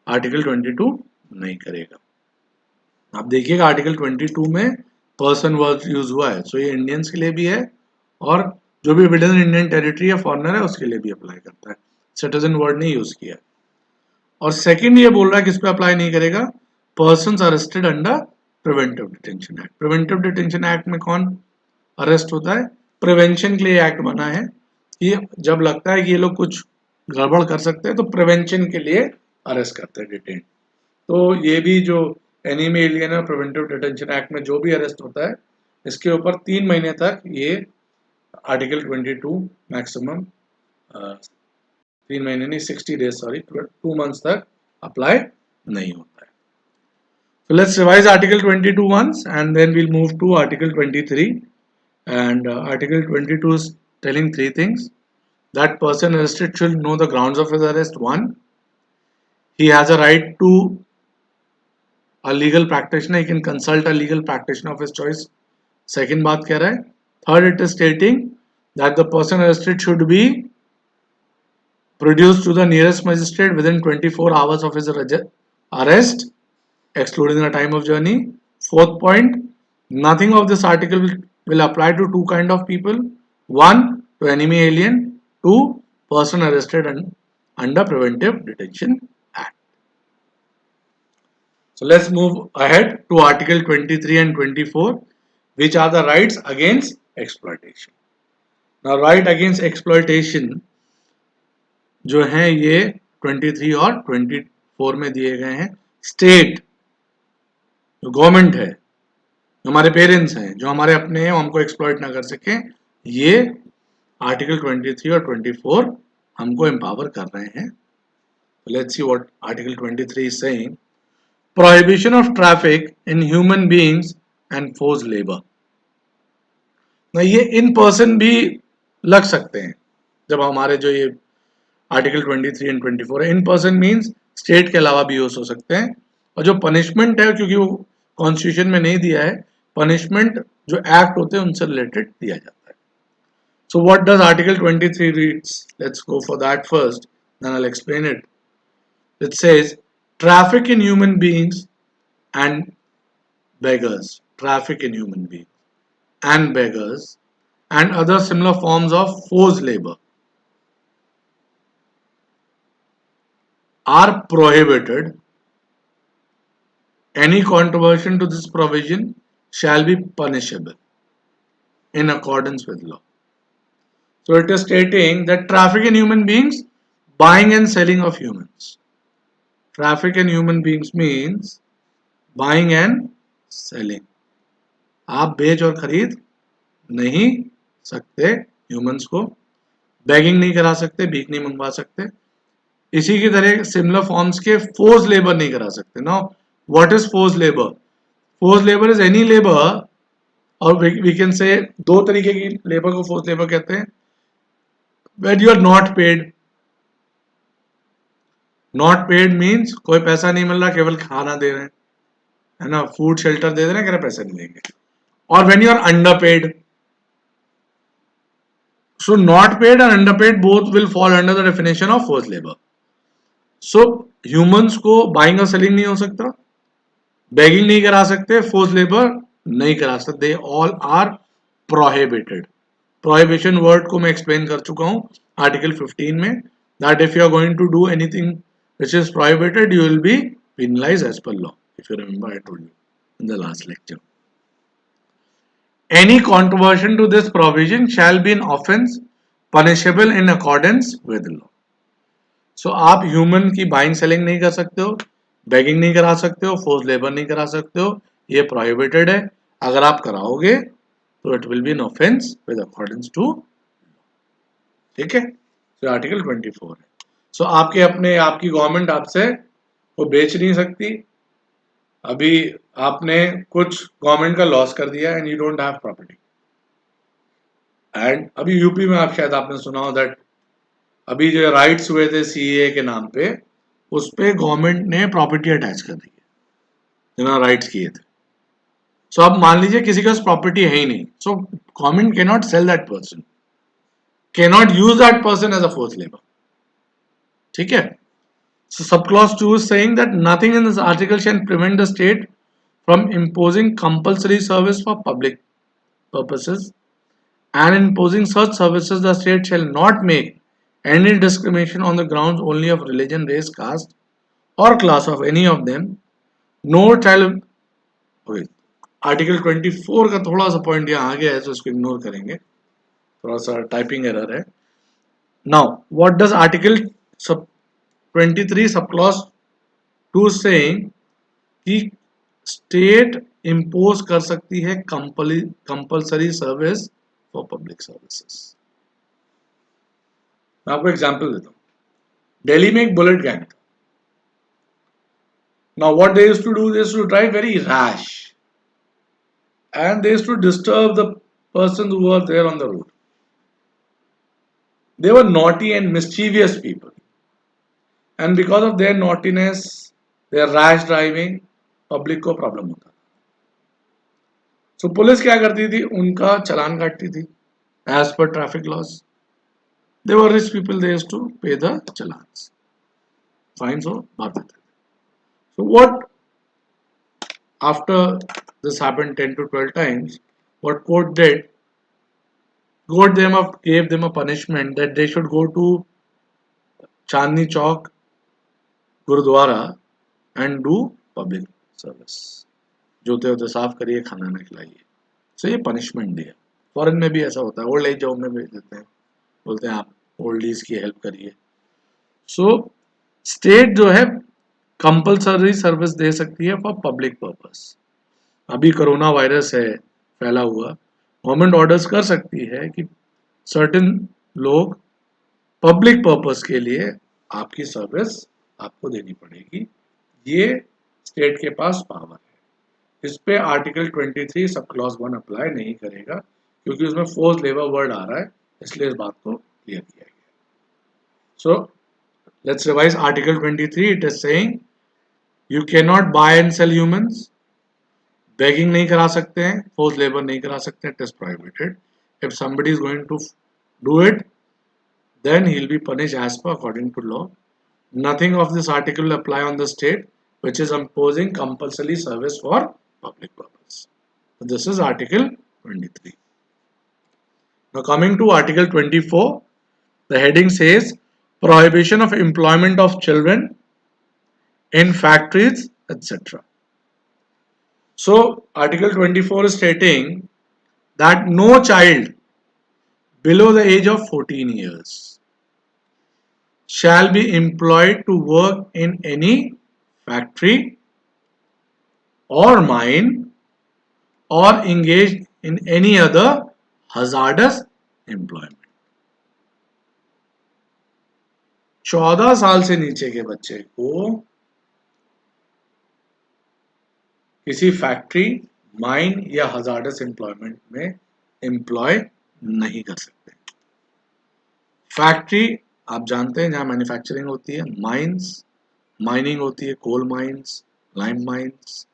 article 22 नहीं करेगा. आप देखिएगा आर्टिकल 22 में पर्सन वर्ड यूज हुआ है, सो ये इंडियंस के लिए भी है और जो भी विद इन इंडियन टेरिटरी या फॉरेनर है उसके लिए भी अप्लाई करता है. सिटीजन वर्ड नहीं यूज किया. और सेकंड ये बोल रहा है किस पे अप्लाई नहीं करेगा? Persons arrested under preventive detention act. Preventive detention act में कौन अरेस्ट होता है? प्रिवेंशन के लिए एक्ट बना है कि जब लगता है कि ये लोग कुछ गड़बड़ कर सकते हैं तो प्रिवेंशन के लिए अरेस्ट करते हैं, डिटेन. तो ये भी जो एनिमी एलियन है प्रिवेंटिव डिटेंशन एक्ट में जो भी अरेस्ट होता है इसके ऊपर 3 महीने तक ये आर्टिकल 22 मैक्सिमम 3 महीने नहीं 60 डेज सॉरी 2 मंथ्स तक अप्लाई नहीं होता है. So let's revise article 22 once and then we'll move to article 23. And article 22 is telling 3 things. That person arrested should know the grounds of his arrest. 1, he has a right to a legal practitioner. He can consult a legal practitioner of his choice. Second बात कह रहा है. Third, it is stating that the person arrested should be produced to the nearest magistrate within 24 hours of his arrest, excluding the time of journey. Fourth point, nothing of this article will apply to 2 kind of people. 1, to enemy alien. 2, person arrested under preventive detention act. So let's move ahead to article 23 and 24, which are the rights against exploitation. Now right against exploitation जो है ये 23 और 24 में दिए गए हैं. State जो government है, हमारे पेरेंट्स हैं, जो हमारे अपने हैं, हमको एक्सप्लॉइट ना कर सके, ये आर्टिकल 23 और 24 हमको एम्पावर कर रहे हैं. Let's see what article 23 is saying. Prohibition of traffic in human beings and forced labour. ना ये इन पर्सन भी लग सकते हैं जब हमारे जो ये आर्टिकल 23 एंड 24 है. इन पर्सन मीन्स स्टेट के अलावा भी यूज हो सकते हैं. और जो पनिशमेंट है, क्योंकि वो कॉन्स्टिट्यूशन में नहीं दिया है, पनिशमेंट जो एक्ट होते हैं उनसे रिलेटेड दिया जाता है. So what does article 23 reads? Let's go for that first, then I will explain it. It says traffic in human beings and beggars, traffic in human beings and beggars and other similar forms of forced labor are prohibited. Any controversy to this provision shall be punishable in accordance with law. So it is stating that traffic in human beings, buying and selling of humans. Traffic in human beings means buying and selling. आप बेच और खरीद नहीं सकते humans को, bagging नहीं करा सकते, भीख नहीं मंगवा सकते. इसी की तरह सिमिलर फॉर्म्स के फोर्स लेबर नहीं करा सकते. Now what is force labour? Force labour is any labour, और वी कैन से दो तरीके की लेबर को फोर्स लेबर कहते हैं. When you are not paid. Not paid means कोई पैसा नहीं मिल रहा, केवल खाना दे रहे हैं, है ना, फूड शेल्टर दे रहे हैं, कह रहे पैसा नहीं देंगे. और when you are underpaid. So not paid and underpaid both will fall under the definition of forced labor. So humans को buying और selling नहीं हो सकता, begging नहीं करा सकते, forced labor नहीं करा सकते. They all are prohibited. Prohibition word को मैं explain कर चुका हूँ Article 15 में, that if you are going to do anything which is prohibited, you will be penalized as per law. If you remember, I told you in the last lecture. Any controversion to this provision shall be an offence punishable in accordance with law. So आप human की buying selling नहीं कर सकते हो, begging नहीं करा सकते हो, फोर्स लेबर नहीं करा सकते हो, ये प्रोहिबिटेड है. अगर आप कराओगे तो it will be an offence with according to. ठीक है, तो आर्टिकल 24 है. सो आपके अपने आपकी गवर्नमेंट आपसे वो बेच नहीं सकती. अभी आपने कुछ गवर्नमेंट का लॉस कर दिया and you don't have property. And अभी यूपी में आप शायद आपने सुना हो दैट अभी जो राइट्स हुए थे सीए के नाम पे, उस पे गवर्नमेंट ने प्रॉपर्टी अटैच कर दी है जिन्होंने राइट्स किए थे. सो अब मान लीजिए किसी के पास प्रॉपर्टी है ही नहीं, so government can not sell that person, can not use that person as a force labour. ठीक है. So subclause 2 is saying that nothing in this article shall prevent the state from imposing compulsory service for public purposes, and in imposing such services the state shall not make any discrimination on the grounds only of religion, race, caste or class of any of them, nor shall. Okay. Article 24 का थोड़ा सा point यहाँ आ गया है, तो इसको ignore करेंगे, थोड़ा सा टाइपिंग एरर है. Now what does article 23 subclause 2 saying कि स्टेट इंपोज कर सकती है compulsory service for public services. मैं आपको एग्जांपल देता हूं. दिल्ली में एक बुलेट गैंग था. Now what they used to do, they used to drive very rash and they used to disturb the persons who were there on the road. They were naughty and mischievous people, and because of their naughtiness, their rash driving, public को problem होता. So police क्या करती थी, उनका चालान काटती थी as per traffic laws. They were rich people, they used to pay the challans, fines और भाग देते थे. So what after this happened 10 to 12 times, what court did, court gave them a punishment that they should go to Chandni Chowk Gurudwara and do public service. जूते होते साफ करिए, खाना ना खिलाइए. सो ये पनिशमेंट दिया। फॉरेन में भी ऐसा होता है, ओल्ड एज होम में भेज देते हैं, बोलते हैं आप ओल्ड एज की हेल्प करिए। सो स्टेट जो है कंपल्सरी सर्विस दे सकती है फॉर पब्लिक पर्पस। अभी कोरोना वायरस है फैला हुआ, गवर्नमेंट ऑर्डर्स कर सकती है कि सर्टेन लोग पब्लिक पर्पस के लिए आपकी सर्विस आपको देनी पड़ेगी। ये स्टेट के पास पावर है। इस पे आर्टिकल 23 सब क्लॉज 1 अप्लाई नहीं करेगा, क्योंकि उसमें फोर्स लेबर वर्ड आ रहा है, इसलिए इस बात को क्लियर किया गया। So let's revise article 23। It is saying you can not buy and sell humans, begging नहीं करा सकते हैं, फोर्स लेबर नहीं करा सकते हैं, it is prohibited. If somebody is going to do it, then he will be punished as per according to law. Nothing of this article will apply on the state which is imposing compulsory service for public purpose. So this is Article 23. Now coming to Article 24, the heading says prohibition of employment of children in factories, etc. So Article 24 is stating that no child below the age of 14 years shall be employed to work in any factory or mine or engaged in any other hazardous employment. 14 साल से नीचे के बच्चे को किसी factory, mine या hazardous employment में employ नहीं कर सकते। फैक्ट्री आप जानते हैं जहां मैन्युफैक्चरिंग होती है, माइंस माइनिंग होती है, coal mines, lime mines,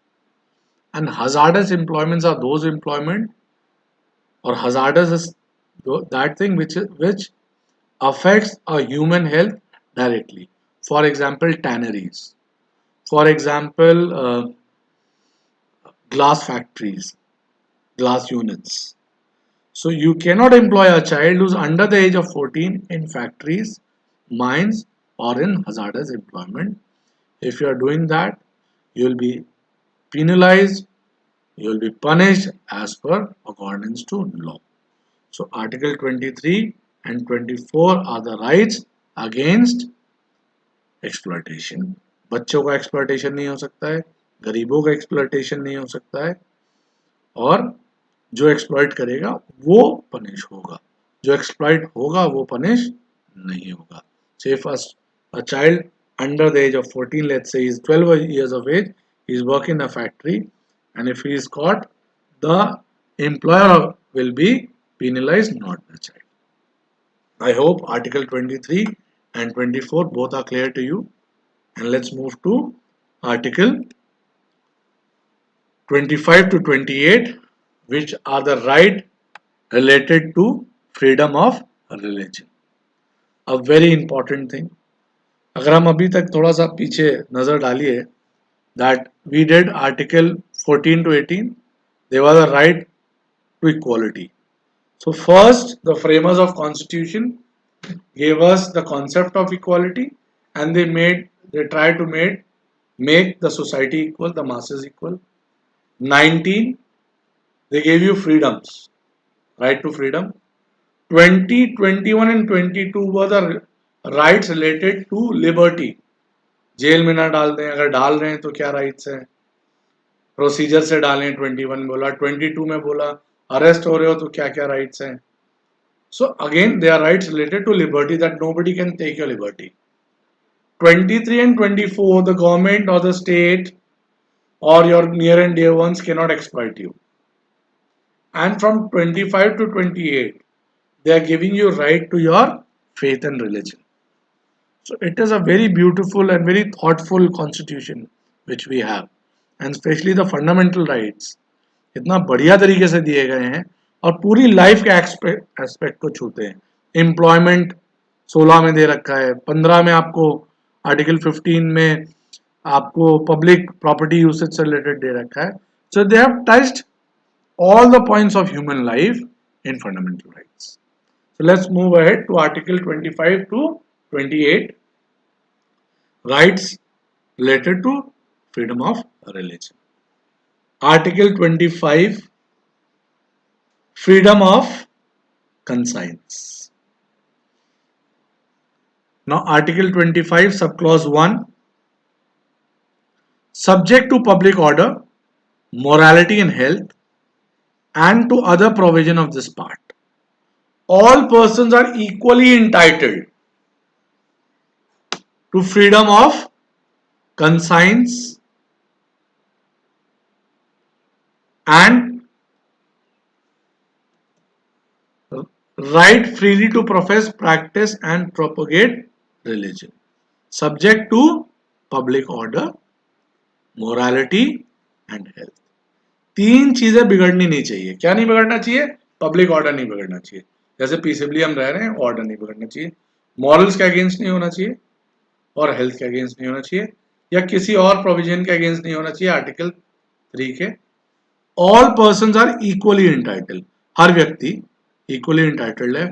and hazardous employments are those employment, or hazardous is that thing which affects a human health directly. For example, tanneries, for example, glass factories, glass units. So you cannot employ a child who's under the age of 14 in factories, mines, or in hazardous employment. If you are doing that, you will be penalized, you will be punished as per accordance to law. So Article 23 and 24 are the rights against exploitation. बच्चों का exploitation नहीं हो सकता है, गरीबों का exploitation नहीं हो सकता है, और जो exploit करेगा वो punish होगा, जो exploit होगा वो punish नहीं होगा. Say if a child under the age of 14, let's say is 12 years of age, he is working in a factory, and if he is caught, the employer will be penalized, not the child. I hope Article 23 and 24 both are clear to you. And let's move to Article 25 to 28, which are the right related to freedom of religion. A very important thing. अगर हम अभी तक थोड़ा सा पीछे नजर डालिए, that we did Article 14 to 18, they were the right to equality. So first, the framers of Constitution gave us the concept of equality, and they tried to make the society equal, the masses equal. 19, they gave you freedoms, right to freedom. 20, 21 and 22 were the rights related to liberty. जेल में ना डाल दें, अगर डाल रहे हैं तो क्या राइट्स हैं, प्रोसीजर से डालें, 21 में बोला, 22 में बोला अरेस्ट हो रहे हो तो क्या क्या राइट्स हैं. So again, there are rights related to liberty that nobody can take your liberty. 23 and 24, the government or the state or your near and dear ones cannot exploit you. And from 25 to 28, they are giving you right to your faith and religion. So it is a very beautiful and very thoughtful constitution which we have, and especially the fundamental rights इतना बढ़िया तरीके से दिए गए हैं और पूरी life के एस्पेक्ट को छूते हैं. एम्प्लॉयमेंट 16 में दे रखा है, 15 में आपको आर्टिकल 15 में आपको पब्लिक प्रॉपर्टी यूसेज से रिलेटेड दे रखा है. So they have touched all the points of human life in fundamental rights. So let's move ahead to Article 25 to 28, rights related to freedom of religion. Article 25 freedom of conscience. Now Article 25 subclause 1, subject to public order, morality and health, and to other provision of this part, all persons are equally entitled to freedom of conscience and right freely to profess, practice and propagate religion, subject to public order, morality and health. तीन चीजें बिगड़नी नहीं चाहिए. क्या नहीं बिगड़ना चाहिए? Public order नहीं बिगड़ना चाहिए. जैसे पीसफुली हम रह रहे हैं, ऑर्डर नहीं बिगड़ना चाहिए, मॉरल्स के अगेंस्ट नहीं होना चाहिए और हेल्थ के अगेंस्ट नहीं होना चाहिए, या किसी और प्रोविजन के अगेंस्ट नहीं होना चाहिए. आर्टिकल 3 के all persons are equally entitled, हर व्यक्ति इक्वली इंटाइटल्ड है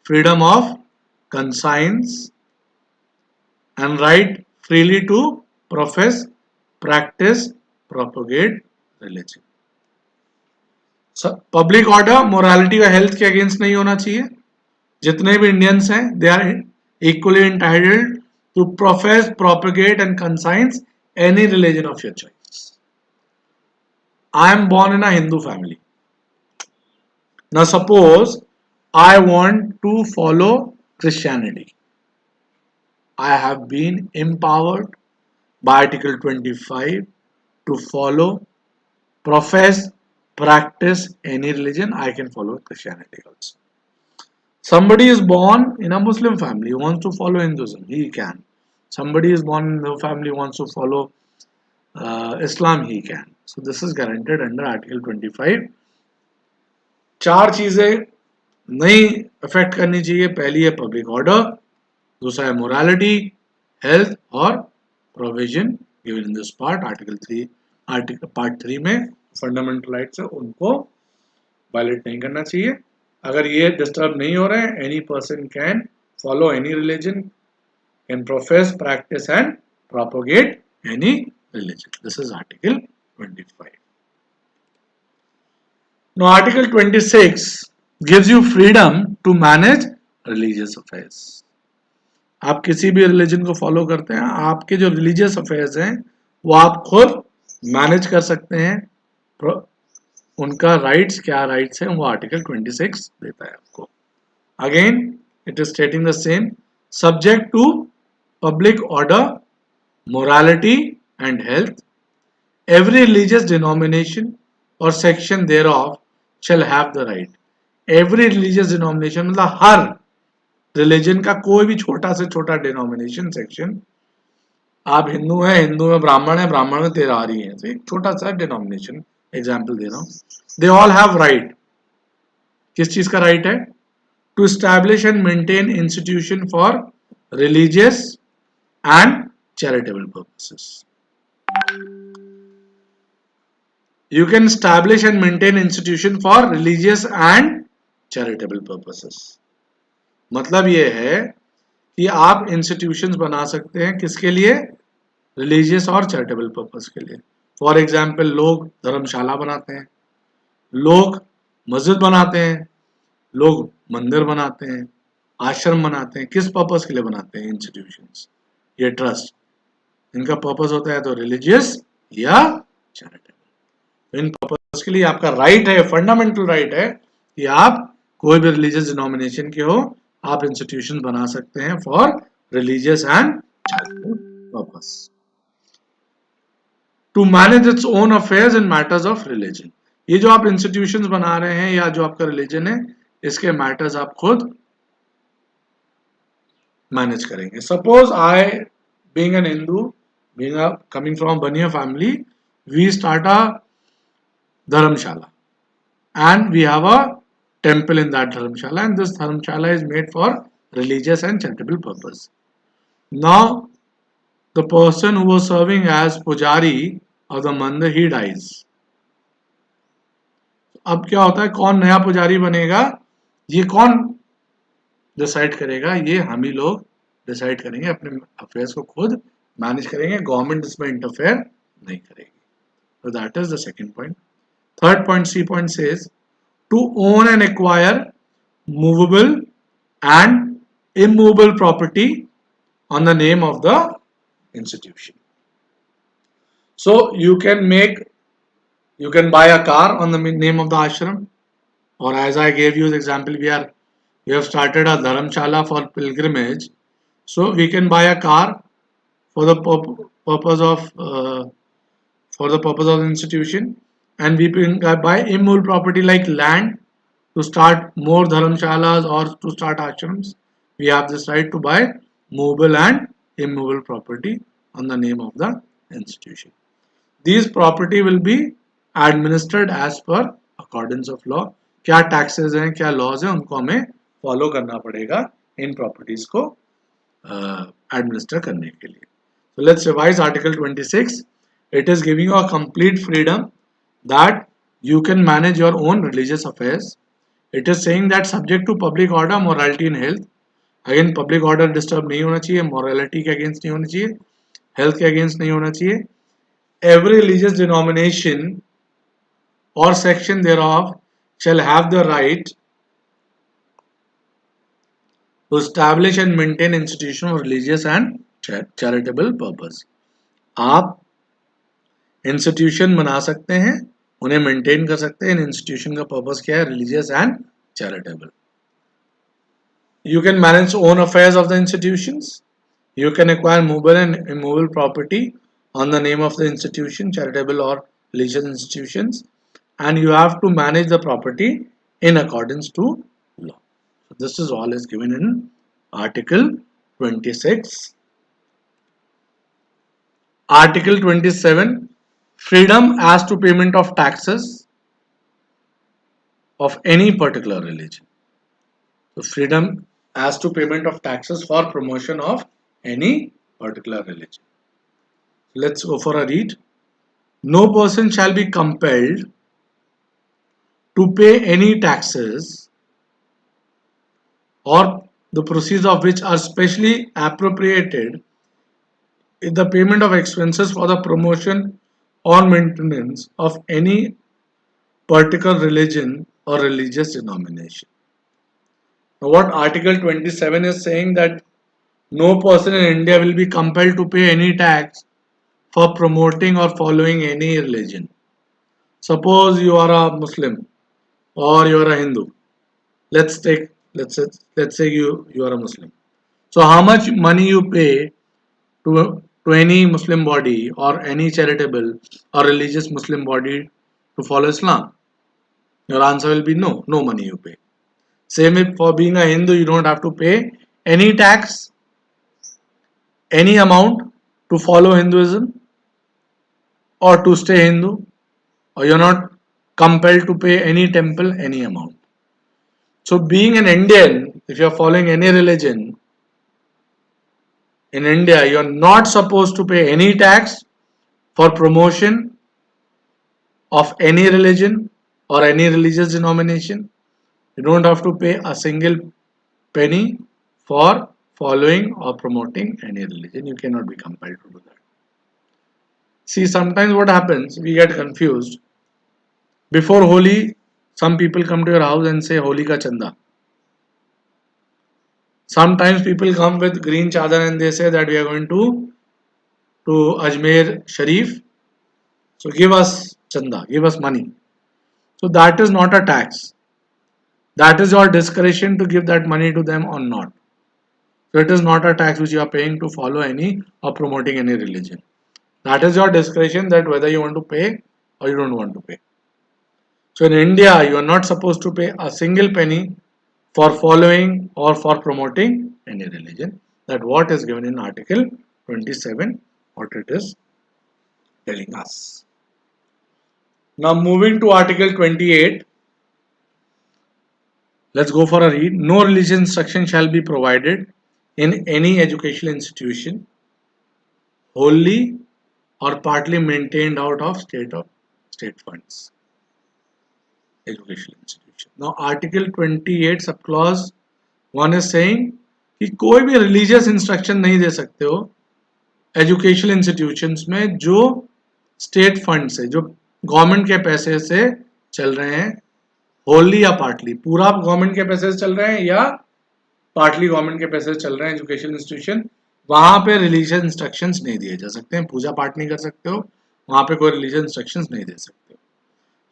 freedom of conscience and right freely to profess, practice, propagate religion. Public order, morality और हेल्थ के अगेंस्ट नहीं होना चाहिए. जितने भी इंडियंस हैं, they are equally entitled to profess, propagate and conscience any religion of your choice. I am born in a Hindu family. Now suppose I want to follow Christianity. I have been empowered by Article 25 to follow, profess, practice any religion. I can follow Christianity also. Somebody is born in a Muslim family, wants to follow Hinduism, he can. Somebody is born in a family, wants to follow Islam, he can. So this is guaranteed under Article 25. चार चीजें नहीं affect करनी चाहिए. पहली है public order, दूसरा है morality, health और provision given in this part. Article part 3 में फंडामेंटल राइट्स है, उनको वायलेट नहीं करना चाहिए. अगर ये डिस्टर्ब नहीं हो रहे हैं, any person can follow any religion, can profess, practice and propagate any religion. This is Article 25. Now Article 26 gives you freedom to manage religious affairs. आप किसी भी रिलीजन को फॉलो करते हैं, आपके जो रिलीजियस अफेयर्स हैं वो आप खुद मैनेज कर सकते हैं. उनका राइट्स, क्या राइट्स हैं, वो आर्टिकल 26 देता है आपको. Again it is stating the same, subject to public order, morality and health. Every religious denomination or section thereof shall have the right. Every religious denomination मतलब हर रिलीजन का कोई भी छोटा से छोटा डिनोमिनेशन सेक्शन, आप हिंदू हैं, हिंदू में ब्राह्मण है, ब्राह्मण में तेरारी है, तो एक छोटा सा डिनोमिनेशन एग्जाम्पल दे रहा हूं. They all have right. किस चीज का राइट है? To establish and maintain institution for religious and charitable purposes. You can establish and maintain institution for religious and charitable purposes. मतलब ये है कि आप institutions बना सकते हैं किसके लिए? Religious और charitable purpose के लिए. For example, लोग धर्मशाला बनाते हैं, लोग मस्जिद बनाते हैं, लोग मंदिर बनाते हैं, आश्रम बनाते हैं. किस पर्पस के लिए बनाते हैं institutions? ये ट्रस्ट, इनका पर्पस होता है तो रिलीजियस या चैरिटेबल. इन पर्पस के लिए आपका राइट है, फंडामेंटल राइट है कि आप कोई भी रिलीजियस डिनोमिनेशन के हो, आप इंस्टीट्यूशन बना सकते हैं for religious and charitable purpose to manage its own affairs in matters of religion. ये जो आप इंस्टीट्यूशंस बना रहे हैं या जो आपका रिलीजन है, इसके मैटर्स आप खुद मैनेज करेंगे. Suppose I being an Hindu, coming from Baniya family, we start a dharamshala and we have a temple in that dharamshala, and this dharamshala is made for religious and charitable purpose. Now the person who was serving as pujari of the mandir, he dies. अब क्या होता है, कौन नया पुजारी बनेगा, ये कौन डिसाइड करेगा? ये हम ही लोग डिसाइड करेंगे, अपने अफेयर्स को खुद मैनेज करेंगे, गवर्नमेंट इसमें इंटरफेयर नहीं करेगी. So that is the second point. Third point, C point says, to own and acquire movable and immovable property on the name of the institution. So you can buy a car on the name of the ashram, or as I gave you the example, we have started a dharamshala for pilgrimage, so we can buy a car for the purpose of the institution, and we can buy immovable property like land to start more dharamshalas or to start ashrams. We have this right to buy movable and immovable property on the name of the institution. These property will be administered as per accordance of law. क्या taxes हैं, क्या laws हैं, उनको हमें follow करना पड़ेगा इन properties को administer करने के लिए. So let's revise Article 26. It is giving you a complete freedom that you can manage your own religious affairs. It is saying that subject to public order, morality and health. Again, public order disturb नहीं होना चाहिए, morality के against नहीं होना चाहिए, health के against नहीं होना चाहिए. Every religious denomination or section thereof shall have the right to establish and maintain institutions of religious and charitable purpose. आप institution बना सकते हैं, उन्हें maintain कर सकते हैं. institution का purpose क्या है? Religious and charitable. You can manage own affairs of the institutions. You can acquire movable and immovable property on the name of the institution, charitable or religious institutions, and you have to manage the property in accordance to law. So this is all is given in Article 26. Article 27, freedom as to payment of taxes of any particular religion. So freedom as to payment of taxes for promotion of any particular religion. Let's go for a read. No person shall be compelled to pay any taxes or the proceeds of which are specially appropriated in the payment of expenses for the promotion or maintenance of any particular religion or religious denomination. Now what Article 27 is saying, that no person in India will be compelled to pay any tax for promoting or following any religion. Suppose you are a Muslim or you are a Hindu. Let's say you are a Muslim. So how much money you pay to any Muslim body or any charitable or religious Muslim body to follow Islam? Your answer will be no money you pay. Same if for being a Hindu, you don't have to pay any tax, any amount to follow Hinduism or to stay Hindu, or you're not compelled to pay any temple any amount. So being an Indian, if you're following any religion in India, you're not supposed to pay any tax for promotion of any religion or any religious denomination. You don't have to pay a single penny for following or promoting any religion. You cannot be compelled to do that. See, sometimes what happens, we get confused. Before Holi, some people come to your house and say Holi ka chanda. Sometimes people come with green chadar and they say that we are going to Ajmer Sharif. So give us chanda, give us money. So that is not a tax. That is your discretion to give that money to them or not. So it is not a tax which you are paying to follow any or promoting any religion. That is your discretion, that whether you want to pay or you don't want to pay. So in India, you are not supposed to pay a single penny for following or for promoting any religion. That what is given in Article 27, what it is telling us. Now moving to Article 28. Let's go for a read. No religious instruction shall be provided in any educational institution wholly or partly maintained out of state funds. Educational institution. Now Article 28 सब clause 1 is saying कि कोई भी religious instruction नहीं दे सकते हो educational institutions में जो state fund से, जो government के पैसे से चल रहे हैं होली या पार्टली, पूरा गवर्नमेंट के पैसे चल रहे हैं या पार्टली गवर्नमेंट के पैसे चल रहे हैं एजुकेशन इंस्टीट्यूशन, वहां पे रिलीजियस इंस्ट्रक्शंस नहीं दिए जा सकते हैं, पूजा पाठ नहीं कर सकते हो, वहां पे कोई रिलीजियस इंस्ट्रक्शंस नहीं दे सकते हो.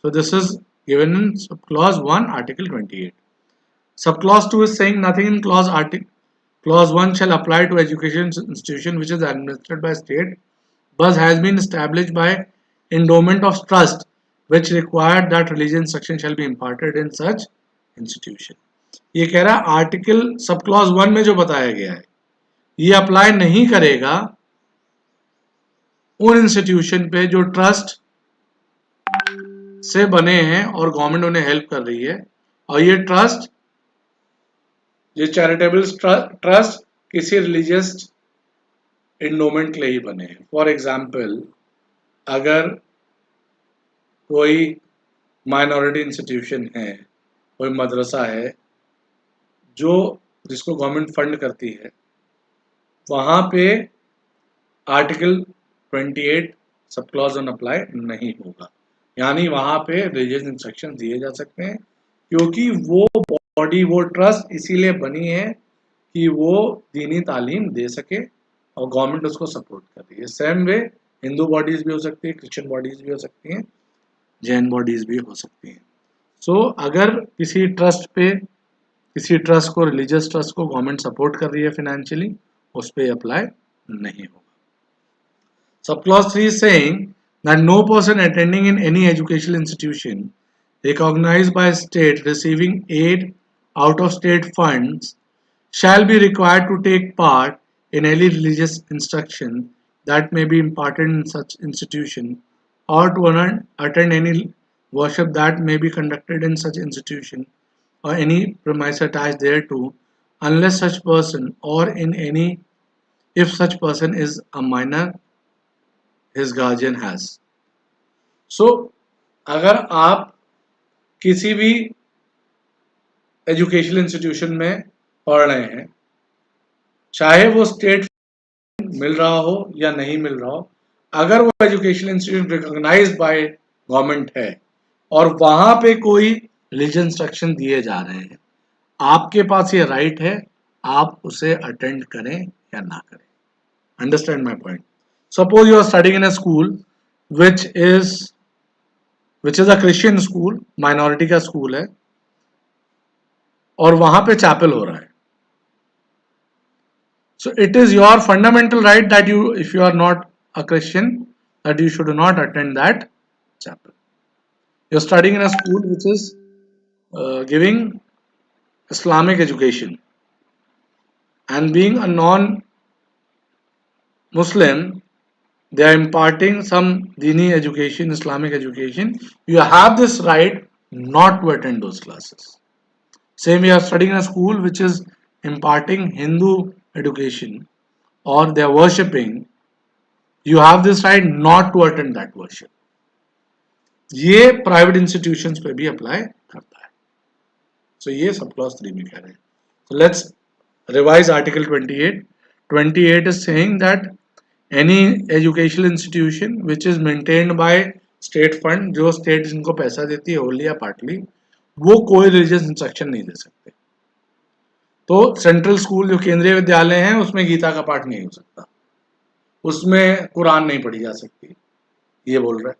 So this is given in clause 1 article 28. Subclause 2 is saying nothing in clause 1 shall apply to education institution which is administered by state but has been established by endowment of trust which required that religious instruction shall be imparted in such institution. ये कह रहा है article सब clause 1 में जो बताया गया है ये अप्लाई नहीं करेगा उन इंस्टीट्यूशन पे जो ट्रस्ट से बने हैं और गवर्नमेंट उन्हें हेल्प कर रही है, और ये ट्रस्ट, ये चैरिटेबल ट्रस्ट किसी रिलीजियस एंडोमेंट के लिए ही बने हैं. फॉर एग्जाम्पल, अगर कोई माइनॉरिटी इंस्टीट्यूशन है, कोई मदरसा है जो जिसको गवर्नमेंट फंड करती है, वहां पे आर्टिकल 28 सब क्लॉज 1 अप्लाई नहीं होगा, यानी वहां पे रिलीजियस इंस्ट्रक्शन दिए जा सकते हैं क्योंकि वो बॉडी, वो ट्रस्ट इसीलिए बनी है कि वो दीनी तालीम दे सके और गवर्नमेंट उसको सपोर्ट कर रही है. सेम वे हिंदू बॉडीज भी हो सकती है, क्रिश्चियन बॉडीज भी हो सकती हैं, जैन बॉडीज भी हो सकती हैं. सो अगर किसी ट्रस्ट को, रिलीजियस ट्रस्ट को गवर्नमेंट सपोर्ट कर रही है फाइनेंशियली, उस पर अप्लाई नहीं होगा. सब clause 3 is saying that no person attending in any educational institution recognized by state receiving aid out of state funds shall be required to take part in any religious instruction that may be imparted in such institution or to attend any worship that may be conducted in such institution or any premise attached thereto unless such person or in any, if such person is a minor, his guardian has. So अगर आप किसी भी educational institution में पढ़ रहे हैं, चाहे वो स्टेट मिल रहा हो या नहीं मिल रहा हो, अगर वो educational institution recognised by government है और वहां पे कोई रिलीजियस इंस्ट्रक्शन दिए जा रहे हैं, आपके पास ये राइट है, आप उसे अटेंड करें या ना करें. Understand my point. Suppose you are studying in a school which is a Christian school, minority का स्कूल है और वहां पे चैपल हो रहा है. So it is your fundamental right that you, if you are not a Christian, that you should not attend that chapel. You are studying in a school which is giving Islamic education, and being a non-Muslim, they are imparting some Dini education, Islamic education. You have this right not to attend those classes. Same, you are studying in a school which is imparting Hindu education or they are worshipping. You have this right not to attend that worship. ये private institutions पे भी apply करता है. सो ये सब clause 3 में कह रहे हैं. सो let's revise article 28. 28 is saying that any educational institution which is maintained by state fund, जो स्टेट जिनको पैसा देती है होली या पार्टली, वो कोई रिलीजियस इंस्ट्रक्शन नहीं दे सकते. तो सेंट्रल स्कूल जो केंद्रीय विद्यालय हैं उसमें गीता का पाठ नहीं हो सकता, उसमें कुरान नहीं पढ़ी जा सकती, ये बोल रहा है.